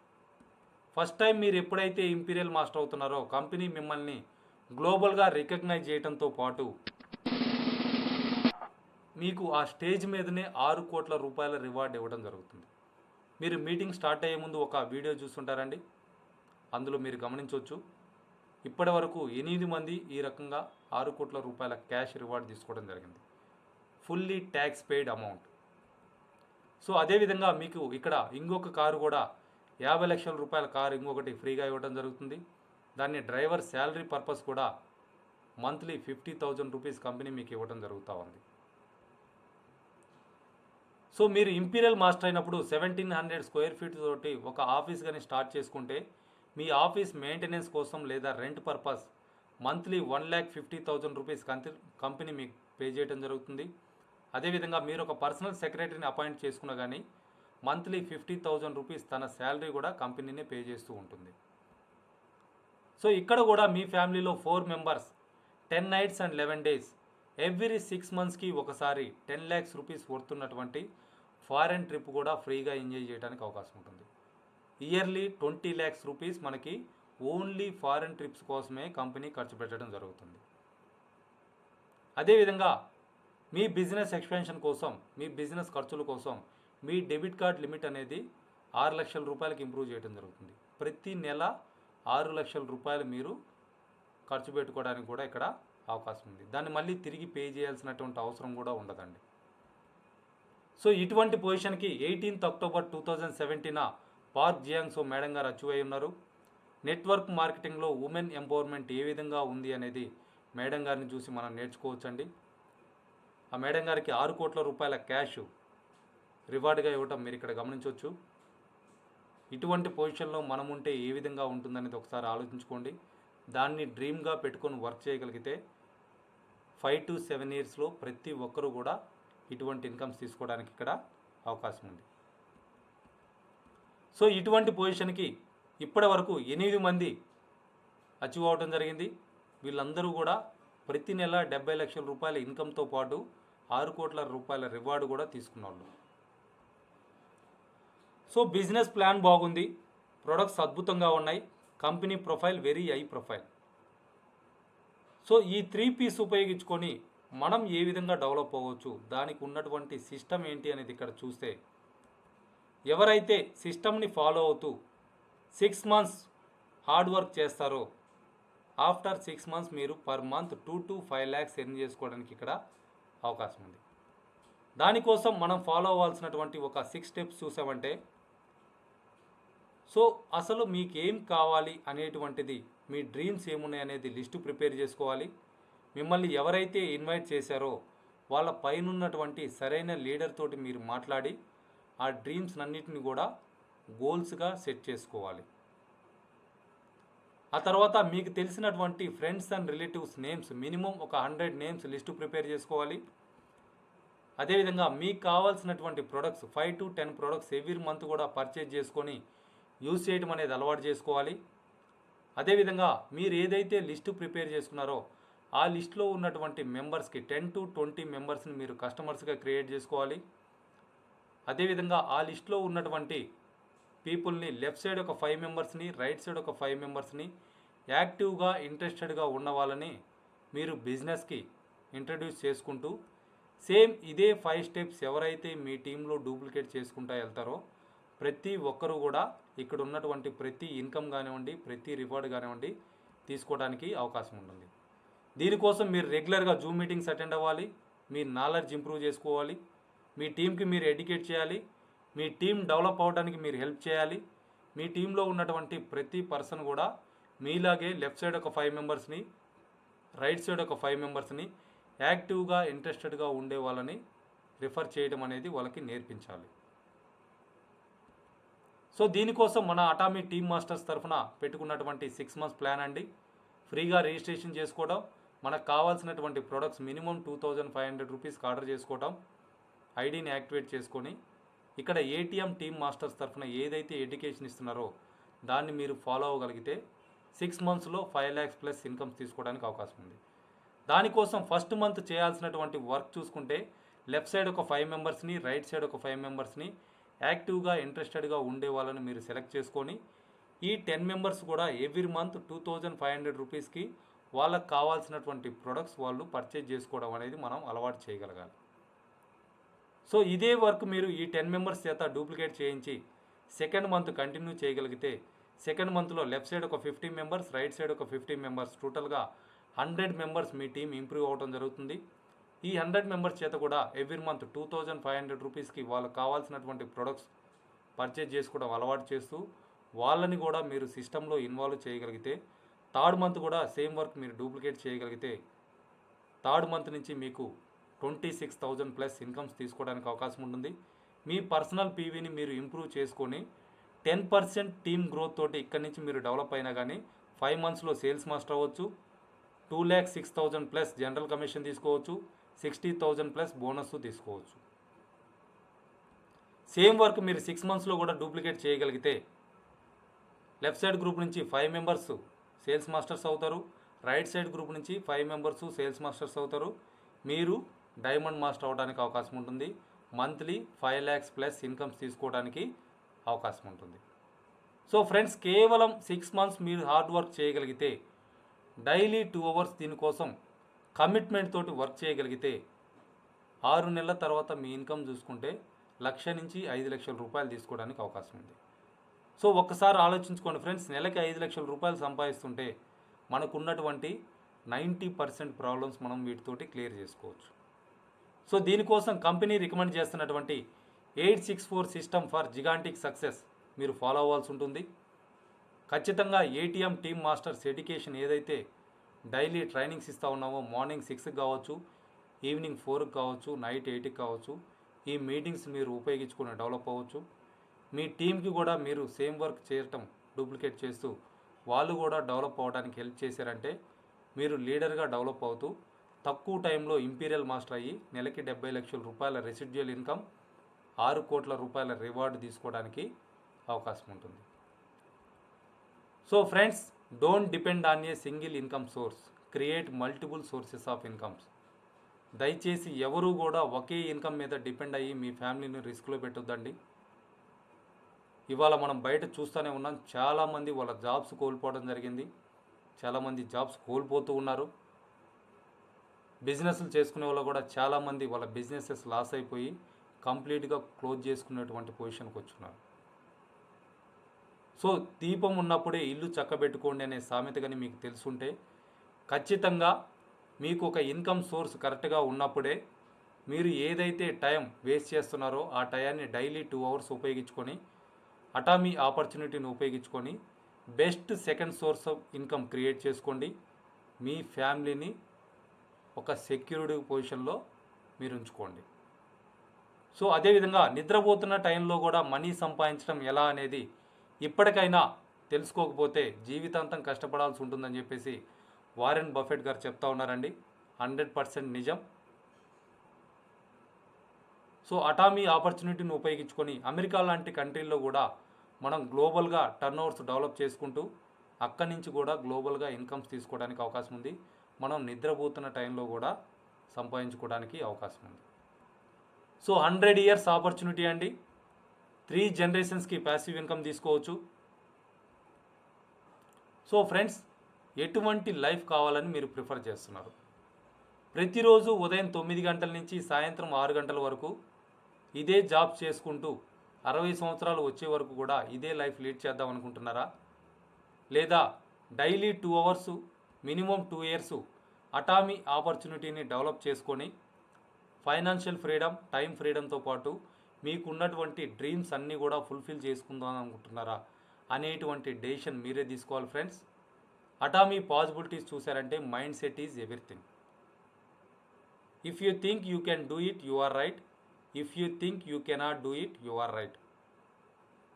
ఫస్ట్ టైం మీరు ఎప్పుడైతే ఇంపీరియల్ మాస్టర్ అవుతున్నారో కంపెనీ మిమ్మల్ని గ్లోబల్గా రికగ్నైజ్ చేయడంతో పాటు మీకు ఆ స్టేజ్ మీదనే 6 కోట్ల రూపాయల రివార్డ్ ఇవ్వడం జరుగుతుంది. మీరు మీటింగ్ స్టార్ట్ అయ్యే ముందు ఒక వీడియో చూస్తుంటారండి, అందులో మీరు గమనించవచ్చు. ఇప్పటి వరకు 8 మంది ఈ రకంగా 6 కోట్ల రూపాయల క్యాష్ రివార్డ్ తీసుకోవడం జరిగింది, fully tax paid amount. So అదేవిధంగా మీకు ఇక్కడ ఇంకొక కారు కూడా 50 లక్షల రూపాయల కారు ఇంకొకటి ఫ్రీగా ఇవ్వడం జరుగుతుంది. దాన్ని డ్రైవర్ శాలరీ పర్పస్ కూడా మంత్లీ 50,000 రూపీస్ కంపెనీ మీకు ఇవ్వడం జరుగుతూ ఉంది. సో మీరు ఇంపీరియల్ మాస్టర్ అయినప్పుడు 1700 స్క్వేర్ ఫీట్ తోటి ఒక ఆఫీస్ కానీ స్టార్ట్ చేసుకుంటే మీ ఆఫీస్ మెయింటెనెన్స్ కోసం లేదా rent purpose monthly 1,50,000 rupees company మీకు పే చేయడం జరుగుతుంది. అదేవిధంగా మీరు ఒక పర్సనల్ సెక్రటరీని అపాయింట్ చేసుకున్నా కానీ మంత్లీ 50,000 రూపీస్ తన శాలరీ కూడా కంపెనీనే పే చేస్తూ ఉంటుంది. సో ఇక్కడ కూడా మీ ఫ్యామిలీలో 4 members 10 nights and 11 days every 6 మంత్స్కి ఒకసారి 10 lakhs రూపీస్ వస్తున్నటువంటి ఫారెన్ ట్రిప్ కూడా ఫ్రీగా ఎంజాయ్ చేయడానికి అవకాశం ఉంటుంది. ఇయర్లీ 20 lakhs రూపీస్ మనకి ఓన్లీ ఫారెన్ ట్రిప్స్ కోసమే కంపెనీ ఖర్చు పెట్టడం జరుగుతుంది. అదేవిధంగా మీ బిజినెస్ ఎక్స్పాన్షన్ కోసం, మీ బిజినెస్ ఖర్చుల కోసం మీ డెబిట్ కార్డ్ లిమిట్ అనేది 6 లక్షల రూపాయలకి ఇంప్రూవ్ చేయడం జరుగుతుంది. ప్రతి నెల 6 లక్షల రూపాయలు మీరు ఖర్చు పెట్టుకోవడానికి కూడా ఇక్కడ అవకాశం ఉంది. దాన్ని మళ్ళీ తిరిగి పే చేయాల్సినటువంటి అవసరం కూడా ఉండదండి. సో ఇటువంటి పొజిషన్కి 18th అక్టోబర్ 2017 పార్క్ జియాంగ్సో మేడం గారు అచీవ్ అయి ఉన్నారు. నెట్వర్క్ మార్కెటింగ్లో ఉమెన్ ఎంపవర్మెంట్ ఏ విధంగా ఉంది అనేది మేడం గారిని చూసి మనం నేర్చుకోవచ్చండి. ఆ మేడం గారికి 6 కోట్ల రూపాయల క్యాష్ రివార్డ్గా ఇవ్వటం మీరు ఇక్కడ గమనించవచ్చు. ఇటువంటి పొజిషన్లో మనం ఉంటే ఏ విధంగా ఉంటుందనేది ఒకసారి ఆలోచించుకోండి. దాన్ని డ్రీమ్గా పెట్టుకొని వర్క్ చేయగలిగితే 5 to 7 yearsలో ప్రతి ఒక్కరూ కూడా ఇటువంటి ఇన్కమ్స్ తీసుకోవడానికి ఇక్కడ అవకాశం ఉంది. సో ఇటువంటి పొజిషన్కి ఇప్పటి వరకు 8 మంది అచీవ్ అవ్వడం జరిగింది. వీళ్ళందరూ కూడా ప్రతి నెల 70 లక్షల రూపాయల ఇన్కమ్తో పాటు 6 కోట్ల రూపాయల రివార్డు కూడా తీసుకున్నారు. సో బిజినెస్ ప్లాన్ బాగుంది, ప్రొడక్ట్స్ అద్భుతంగా ఉన్నాయి, company profile very high profile. So ఈ 3 P's ఉపయోగించుకొని మనం ఏ విధంగా డెవలప్ అవ్వచ్చు, దానికి ఉన్నటువంటి సిస్టమ్ ఏంటి అనేది ఇక్కడ చూస్తే, ఎవరైతే సిస్టమ్ని ఫాలో అవుతూ 6 months హార్డ్ వర్క్ చేస్తారో ఆఫ్టర్ 6 months మీరు per month 2 to 5 lakhs earn చేసుకోవడానికి ఇక్కడ అవకాశం ఉంది. దానికోసం మనం ఫాలో అవ్వాల్సినటువంటి ఒక 6 steps చూసామంటే, సో అసలు మీకు ఏం కావాలి అనేటువంటిది, మీ డ్రీమ్స్ ఏమున్నాయి అనేది లిస్టు ప్రిపేర్ చేసుకోవాలి. మిమ్మల్ని ఎవరైతే ఇన్వైట్ చేశారో వాళ్ళ పైనున్నటువంటి సరైన లీడర్ తోటి మీరు మాట్లాడి ఆ డ్రీమ్స్ అన్నిటిని కూడా గోల్స్గా సెట్ చేసుకోవాలి. ఆ తర్వాత మీకు తెలిసినటువంటి friends and relatives names minimum ఒక 100 నేమ్స్ లిస్టు ప్రిపేర్ చేసుకోవాలి. అదేవిధంగా మీకు కావాల్సినటువంటి products 5 to 10 products every month కూడా పర్చేజ్ చేసుకొని యూజ్ చేయడం అనేది అలవాటు చేసుకోవాలి. అదేవిధంగా మీరు ఏదైతే లిస్టు ప్రిపేర్ చేసుకున్నారో ఆ లిస్టులో ఉన్నటువంటి మెంబర్స్కి 10 to 20 మెంబర్స్ని మీరు కస్టమర్స్గా క్రియేట్ చేసుకోవాలి. అదేవిధంగా ఆ లిస్టులో ఉన్నటువంటి పీపుల్ని లెఫ్ట్ సైడ్ ఒక 5 మెంబర్స్ని, రైట్ సైడ్ ఒక 5 మెంబర్స్ని యాక్టివ్గా ఇంట్రెస్టెడ్గా ఉన్న వాళ్ళని మీరు బిజినెస్కి ఇంట్రడ్యూస్ చేసుకుంటూ సేమ్ ఇదే 5 స్టెప్స్ ఎవరైతే మీ టీంలో డూప్లికేట్ చేసుకుంటూ వెళ్తారో ప్రతి ఒక్కరు కూడా ఇక్కడ ఉన్నటువంటి ప్రతి ఇన్కమ్ కానివ్వండి, ప్రతి రివార్డ్ కానివ్వండి తీసుకోవడానికి అవకాశం ఉంటుంది. దీనికోసం మీరు రెగ్యులర్గా జూమ్ మీటింగ్స్ అటెండ్ అవ్వాలి, మీ నాలెడ్జ్ ఇంప్రూవ్ చేసుకోవాలి, మీ టీంకి మీరు ఎడ్యుకేట్ చేయాలి, మీ టీం డెవలప్ అవడానికి మీరు హెల్ప్ చేయాలి. మీ టీంలో ఉన్నటువంటి ప్రతి పర్సన్ కూడా మీలాగే లెఫ్ట్ సైడ్ ఒక 5 మెంబర్స్ని, రైట్ సైడ్ ఒక 5 మెంబర్స్ని యాక్టివ్గా ఇంట్రెస్టెడ్గా ఉండే వాళ్ళని రిఫర్ చేయడం అనేది వాళ్ళకి నేర్పించాలి. సో దీనికోసం మన అటామీ టీమ్ మాస్టర్స్ తరఫున పెట్టుకున్నటువంటి 6 మంత్స్ ప్లాన్ అండి. ఫ్రీగా రిజిస్ట్రేషన్ చేసుకోవడం, మనకు కావాల్సినటువంటి ప్రొడక్ట్స్ మినిమం 2500 రూపీస్కి ఆర్డర్ చేసుకోవడం, ఐడిని యాక్టివేట్ చేసుకొని ఇక్కడ ఏటీఎం టీమ్ మాస్టర్స్ తరఫున ఏదైతే ఎడ్యుకేషన్ ఇస్తున్నారో దాన్ని మీరు ఫాలో అవ్వగలిగితే 6 మంత్స్లో 5 lakhs ప్లస్ ఇన్కమ్స్ తీసుకోవడానికి అవకాశం ఉంది. దానికోసం ఫస్ట్ మంత్ చేయాల్సినటువంటి వర్క్ చూసుకుంటే లెఫ్ట్ సైడ్ ఒక 5 మెంబర్స్ని, రైట్ సైడ్ ఒక 5 మెంబర్స్ని యాక్టివ్గా ఇంట్రెస్టెడ్గా ఉండే వాళ్ళని మీరు సెలెక్ట్ చేసుకొని ఈ 10 మెంబర్స్ కూడా ఎవ్రీ మంత్ 2500 రూపీస్కి వాళ్ళకు కావాల్సినటువంటి ప్రొడక్ట్స్ వాళ్ళు పర్చేజ్ చేసుకోవడం అనేది మనం అలవాటు చేయగలగాలి. సో ఇదే వర్క్ మీరు ఈ 10 మెంబర్స్ చేత డూప్లికేట్ చేయించి సెకండ్ మంత్ కంటిన్యూ చేయగలిగితే సెకండ్ మంత్లో లెఫ్ట్ సైడ్ ఒక 50 మెంబర్స్, రైట్ సైడ్ ఒక 50 మెంబర్స్, టోటల్గా 100 మెంబర్స్ మీ టీం ఇంప్రూవ్ అవ్వడం జరుగుతుంది. ఈ 100 మెంబర్స్ చేత కూడా ఎవ్రీ మంత్ 2500 రూపీస్కి వాళ్ళకి కావాల్సినటువంటి ప్రొడక్ట్స్ పర్చేజ్ చేసుకోవడం అలవాటు చేస్తూ వాళ్ళని కూడా మీరు సిస్టంలో ఇన్వాల్వ్ చేయగలిగితే థర్డ్ మంత్ కూడా సేమ్ వర్క్ మీరు డూప్లికేట్ చేయగలిగితే థర్డ్ మంత్ నుంచి మీకు 26,000 ప్లస్ ఇన్కమ్స్ తీసుకోవడానికి అవకాశం ఉంటుంది. మీ పర్సనల్ పీవీని మీరు ఇంప్రూవ్ చేసుకొని 10% టీమ్ గ్రోత్ తోటి ఇక్కడి నుంచి మీరు డెవలప్ అయినా కానీ 5 మంత్స్లో సేల్స్ మాస్టర్ అవ్వచ్చు, 2,06,000 ప్లస్ జనరల్ కమిషన్ తీసుకోవచ్చు, 60,000 ప్లస్ బోనస్ తీసుకోవచ్చు. సేమ్ వర్క్ మీరు 6 మంత్స్లో కూడా డూప్లికేట్ చేయగలిగితే లెఫ్ట్ సైడ్ గ్రూప్ నుంచి 5 మెంబర్స్ సేల్స్ మాస్టర్స్ అవుతారు, రైట్ సైడ్ గ్రూప్ నుంచి 5 మెంబర్స్ సేల్స్ మాస్టర్స్ అవుతారు. మీరు డైమండ్ మాస్టర్ అవడానికి అవకాశం ఉంటుంది. మంత్లీ 5 lakhs ప్లస్ ఇన్కమ్స్ తీసుకోవడానికి అవకాశం ఉంటుంది. సో ఫ్రెండ్స్, కేవలం 6 మంత్స్ మీరు హార్డ్ వర్క్ చేయగలిగితే డైలీ 2 hours దీనికోసం కమిట్మెంట్ తోటి వర్క్ చేయగలిగితే 6 నెలల తర్వాత మీ ఇన్కమ్ చూసుకుంటే 1,00,000 నుంచి 5,00,000 రూపాయలు తీసుకోవడానికి అవకాశం ఉంది. సో ఒక్కసారి ఆలోచించుకోండి ఫ్రెండ్స్, నెలకి 5,00,000 రూపాయలు సంపాదిస్తుంటే మనకున్నటువంటి 90% ప్రాబ్లమ్స్ మనం వీటితోటి క్లియర్ చేసుకోవచ్చు. సో దీనికోసం కంపెనీ రికమెండ్ చేస్తున్నటువంటి 864 సిస్టమ్ ఫర్ జిగాంటిక్ సక్సెస్ మీరు ఫాలో అవ్వాల్సి ఉంటుంది. ఖచ్చితంగా ఏటీఎం టీమ్ మాస్టర్స్ ఎడ్యుకేషన్ ఏదైతే డైలీ ట్రైనింగ్స్ ఇస్తూ ఉన్నామో మార్నింగ్ 6కి కావచ్చు, ఈవినింగ్ 4కి కావచ్చు, నైట్ 8కి కావచ్చు, ఈ మీటింగ్స్ మీరు ఉపయోగించుకుని డెవలప్ అవ్వచ్చు. మీ టీంకి కూడా మీరు సేమ్ వర్క్ చేయటం డూప్లికేట్ చేస్తూ వాళ్ళు కూడా డెవలప్ అవ్వడానికి హెల్ప్ చేశారంటే మీరు లీడర్గా డెవలప్ అవుతూ తక్కువ టైంలో ఇంపీరియల్ మాస్టర్ అయ్యి నెలకి 70 లక్షల రూపాయల రెసిడ్యువల్ ఇన్కమ్, 6 కోట్ల రూపాయల రివార్డు తీసుకోవడానికి అవకాశం ఉంటుంది. So friends, don't depend on a single income source, create multiple sources of incomes. దయచేసి ఎవరు కూడా ఒకే ఇన్కమ్ మీద డిపెండ్ అయ్యి మీ ఫ్యామిలీని రిస్క్లో పెట్టొద్దండి. ఇవాళ మనం బయట చూస్తూనే ఉన్నాం, చాలామంది వాళ్ళ జాబ్స్ కోల్పోవడం జరిగింది, చాలామంది జాబ్స్ కోల్పోతూ ఉన్నారు. బిజినెస్లు చేసుకునే వాళ్ళు కూడా చాలామంది వాళ్ళ బిజినెసెస్ లాస్ అయిపోయి కంప్లీట్గా క్లోజ్ చేసుకునేటువంటి పొజిషన్కి వచ్చున్నారు. సో దీపం ఉన్నప్పుడే ఇల్లు చక్కబెట్టుకోండి అనే సామెత కానీ మీకు తెలుసుంటే ఖచ్చితంగా మీకు ఒక ఇన్కమ్ సోర్స్ కరెక్ట్గా ఉన్నప్పుడే మీరు ఏదైతే టైం వేస్ట్ చేస్తున్నారో ఆ టయాన్ని డైలీ 2 hours ఉపయోగించుకొని అటామీ ఆపర్చునిటీని ఉపయోగించుకొని best second source of income create చేసుకోండి. మీ ఫ్యామిలీని ఒక సెక్యూరిటీ పొజిషన్లో మీరు ఉంచుకోండి. సో అదేవిధంగా నిద్రపోతున్న టైంలో కూడా మనీ సంపాదించడం ఎలా అనేది ఇప్పటికైనా తెలుసుకోకపోతే జీవితాంతం కష్టపడాల్సి ఉంటుందని చెప్పేసి వారెన్ బఫెట్ గారు చెప్తా ఉన్నారండి. 100% నిజం. సో అటామీ ఆపర్చునిటీని ఉపయోగించుకొని అమెరికా లాంటి కంట్రీల్లో కూడా మనం గ్లోబల్గా టర్న్ ఓవర్స్ డెవలప్ చేసుకుంటూ అక్కడి నుంచి కూడా గ్లోబల్గా ఇన్కమ్స్ తీసుకోవడానికి అవకాశం ఉంది. మనం నిద్రపోతున్న టైంలో కూడా సంపాదించుకోవడానికి అవకాశం ఉంది. సో 100 years ఆపర్చునిటీ అండి. 3 generations ప్యాసివ్ ఇన్కమ్ తీసుకోవచ్చు. సో ఫ్రెండ్స్, ఎటువంటి లైఫ్ కావాలని మీరు ప్రిఫర్ చేస్తున్నారు? ప్రతిరోజు ఉదయం 9 గంటల నుంచి సాయంత్రం 6 గంటల వరకు ఇదే జాబ్ చేసుకుంటూ 60 సంవత్సరాలు వచ్చే వరకు కూడా ఇదే లైఫ్ లీడ్ చేద్దాం అనుకుంటున్నారా? లేదా daily 2 hours minimum 2 years Atomy ఆపర్చునిటీని డెవలప్ చేసుకొని ఫైనాన్షియల్ ఫ్రీడమ్, టైం ఫ్రీడమ్తో పాటు మీకున్నటువంటి డ్రీమ్స్ అన్నీ కూడా ఫుల్ఫిల్ చేసుకుందాం అనుకుంటున్నారా అనేటువంటి డెసిషన్ మీరే తీసుకోవాలి ఫ్రెండ్స్. అటామీ పాసిబిలిటీస్ చూసారంటే mindset is everything. If you think you can do it, you are right. If you think you cannot do it, you are right.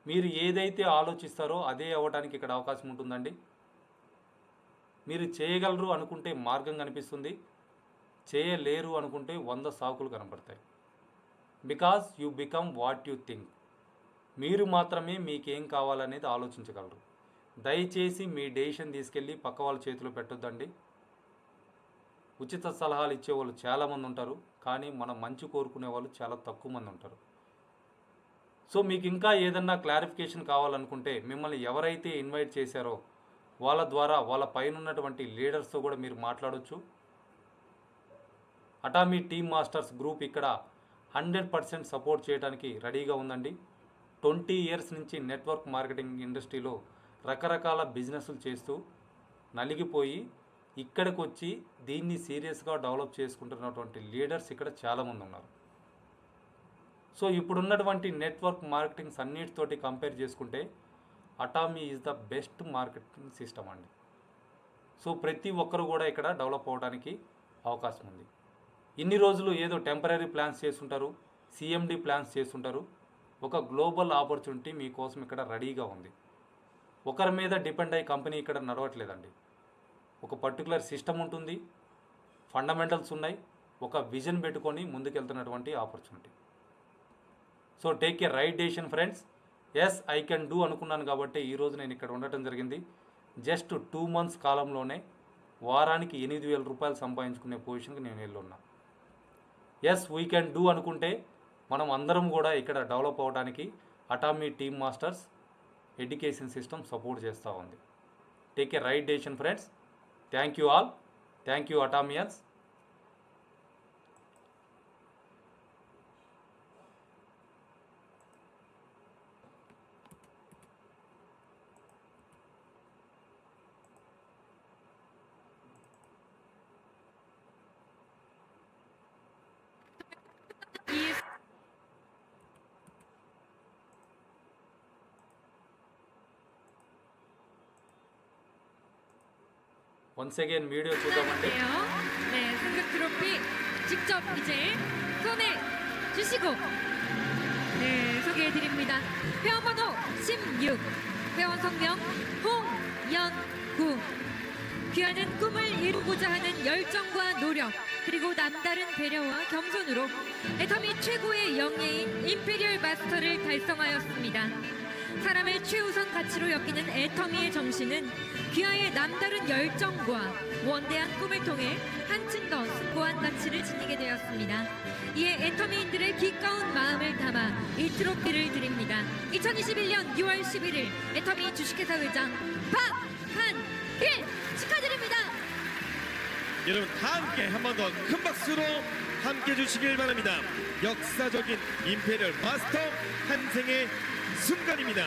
మీరు ఏదైతే ఆలోచిస్తారో అదే అవ్వడానికి ఇక్కడ అవకాశం ఉంటుందండి. మీరు చేయగలరు అనుకుంటే మార్గం కనిపిస్తుంది, చేయలేరు అనుకుంటే 100 సాకులు కనపడతాయి. Because you become what you think. మీరు మాత్రమే మీకేం కావాలనేది ఆలోచించగలరు. దయచేసి మీ డెసిషన్ తీసుకెళ్ళి పక్క వాళ్ళ చేతిలో పెట్టొద్దండి. ఉచిత సలహాలు ఇచ్చేవాళ్ళు చాలామంది ఉంటారు, కానీ మనం మంచి కోరుకునే వాళ్ళు చాలా తక్కువ మంది ఉంటారు. సో మీకు ఇంకా ఏదన్నా క్లారిఫికేషన్ కావాలనుకుంటే మిమ్మల్ని ఎవరైతే ఇన్వైట్ చేశారో వాళ్ళ ద్వారా వాళ్ళ పైన ఉన్నటువంటి లీడర్స్తో కూడా మీరు మాట్లాడవచ్చు. అటామీ టీమ్ మాస్టర్స్ గ్రూప్ ఇక్కడ 100% సపోర్ట్ చేయడానికి రెడీగా ఉందండి. 20 ఇయర్స్ నుంచి నెట్వర్క్ మార్కెటింగ్ ఇండస్ట్రీలో రకరకాల బిజినెస్లు చేస్తూ నలిగిపోయి ఇక్కడికి వచ్చి దీన్ని సీరియస్గా డెవలప్ చేసుకుంటున్నటువంటి లీడర్స్ ఇక్కడ చాలామంది ఉన్నారు. సో ఇప్పుడున్నటువంటి నెట్వర్క్ మార్కెటింగ్స్ అన్నిటితోటి కంపేర్ చేసుకుంటే Atomy is the best marketing system అండి. సో ప్రతి ఒక్కరు కూడా ఇక్కడ డెవలప్ అవ్వడానికి అవకాశం ఉంది. ఇన్ని రోజులు ఏదో టెంపరీ ప్లాన్స్ చేస్తుంటారు, సిఎండి ప్లాన్స్ చేస్తుంటారు. ఒక గ్లోబల్ ఆపర్చునిటీ మీకోసం ఇక్కడ రెడీగా ఉంది. ఒకరి మీద డిపెండ్ అయ్యి కంపెనీ ఇక్కడ నడవట్లేదండి. ఒక పర్టికులర్ సిస్టమ్ ఉంటుంది, ఫండమెంటల్స్ ఉన్నాయి, ఒక విజన్ పెట్టుకొని ముందుకెళ్తున్నటువంటి opportunity. So take a right decision friends. Yes I can do అనుకున్నాను కాబట్టి ఈరోజు నేను ఇక్కడ ఉండటం జరిగింది. జస్ట్ 2 months కాలంలోనే వారానికి 8,000 రూపాయలు సంపాదించుకునే పొజిషన్కి నేను వెళ్ళున్నా. ఎస్ వీ కెన్ డూ అనుకుంటే మనం అందరం కూడా ఇక్కడ డెవలప్ అవ్వడానికి Atomy team masters education system support చేస్తూ ఉంది. Take a right decision friends. Thank you all. Thank you Atomians. Once again video చూద్దామండి. 네, 상급 트로피 직접 이제 손에 주시고 네, 소개해 드립니다. 회원번호 16, 회원 성명 홍연구. 귀하는 꿈을 이루고자 하는 열정과 노력, 그리고 남다른 배려와 겸손으로 애터미 최고의 영예인 임페리얼 마스터를 달성하였습니다. 사람을 최우선 가치로 여기는 애터미의 정신은 귀하의 남다른 열정과 원대한 꿈을 통해 한층 더 숭고한 가치를 지니게 되었습니다. 이에 애터미인들의 기꺼운 마음을 담아 이 트로피를 드립니다. 2021년 6월 11일 애터미 주식회사 의장 박한길 축하드립니다. 여러분 다 함께 한 번 더 큰 박수로 함께 해주시길 바랍니다. 역사적인 임페리얼 마스터 탄생의 순간입니다.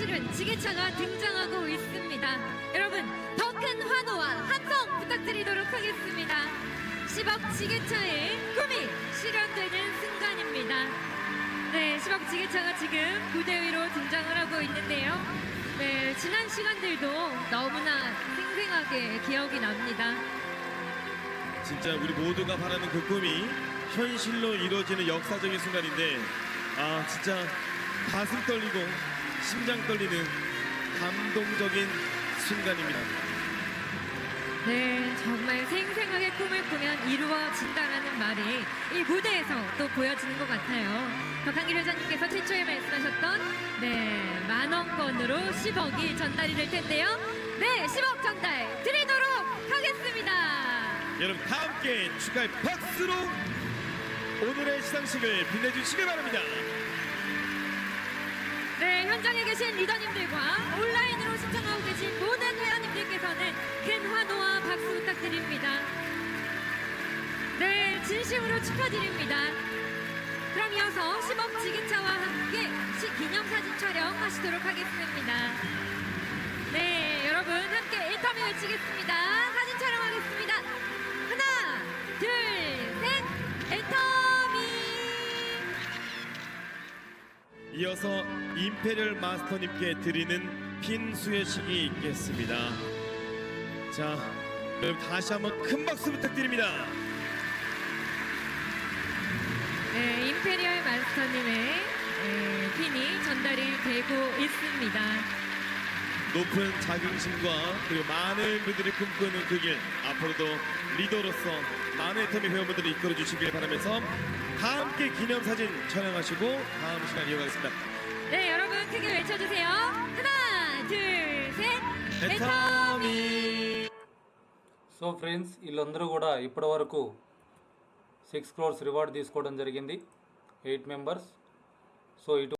실은 지게차가 등장하고 있습니다. 여러분, 더 큰 환호와 함성 부탁드리도록 하겠습니다. 10억 지게차의 꿈이 실현되는 순간입니다. 네, 10억 지게차가 지금 무대 위로 등장을 하고 있는데요. 네, 지난 시간들도 너무나 생생하게 기억이 납니다. 진짜 우리 모두가 바라는 그 꿈이 현실로 이루어지는 역사적인 순간인데 아 진짜 가슴 떨리고 심장 떨리는 감동적인 순간입니다. 네, 정말 생생하게 꿈을 꾸면 이루어진다라는 말이 이 무대에서 또 보여지는 것 같아요. 박한길 회장님께서 최초에 말씀하셨던 네, 만원권으로 10억이 전달이 될 텐데요. 네, 10억 전달 드리도록 하겠습니다. 여러분 다 함께 축하의 박수로 오늘의 시상식을 빛내주시길 바랍니다. 네, 현장에 계신 리더님들과 온라인으로 시청하고 계신 모든 회원님들께서는 큰 환호와 박수 부탁드립니다. 네, 진심으로 축하드립니다. 그럼 이어서 10억 지게차와 함께 기념사진 촬영하시도록 하겠습니다. 네, 여러분 함께 인터뷰 외치겠습니다. 사진 촬영하겠습니다. 하나, 둘, 셋, 인터뷰! 이어서 임페리얼 마스터님께 드리는 핀 수여식이 있겠습니다. 자, 여러분 다시 한번 큰 박수 부탁드립니다. 네, 임페리얼 마스터님의 핀이 전달이 되고 있습니다. 높은 자긍심과 그리고 많은 분들이 꿈꾸는 그 길 앞으로도 리더로서 많은 애터미 회원분들이 이끌어 주시길 바라면서 다 함께 기념사진 촬영하시고 다음 시간 이어가겠습니다. 네, 여러분 크게 외쳐주세요. 하나, 둘, 셋, 애터미. సో ఫ్రెండ్స్ వీళ్ళందరూ కూడా ఇప్పటి వరకు 6 crores రివార్డ్ తీసుకోవడం జరిగింది 8 మెంబర్స్. సో ఇటు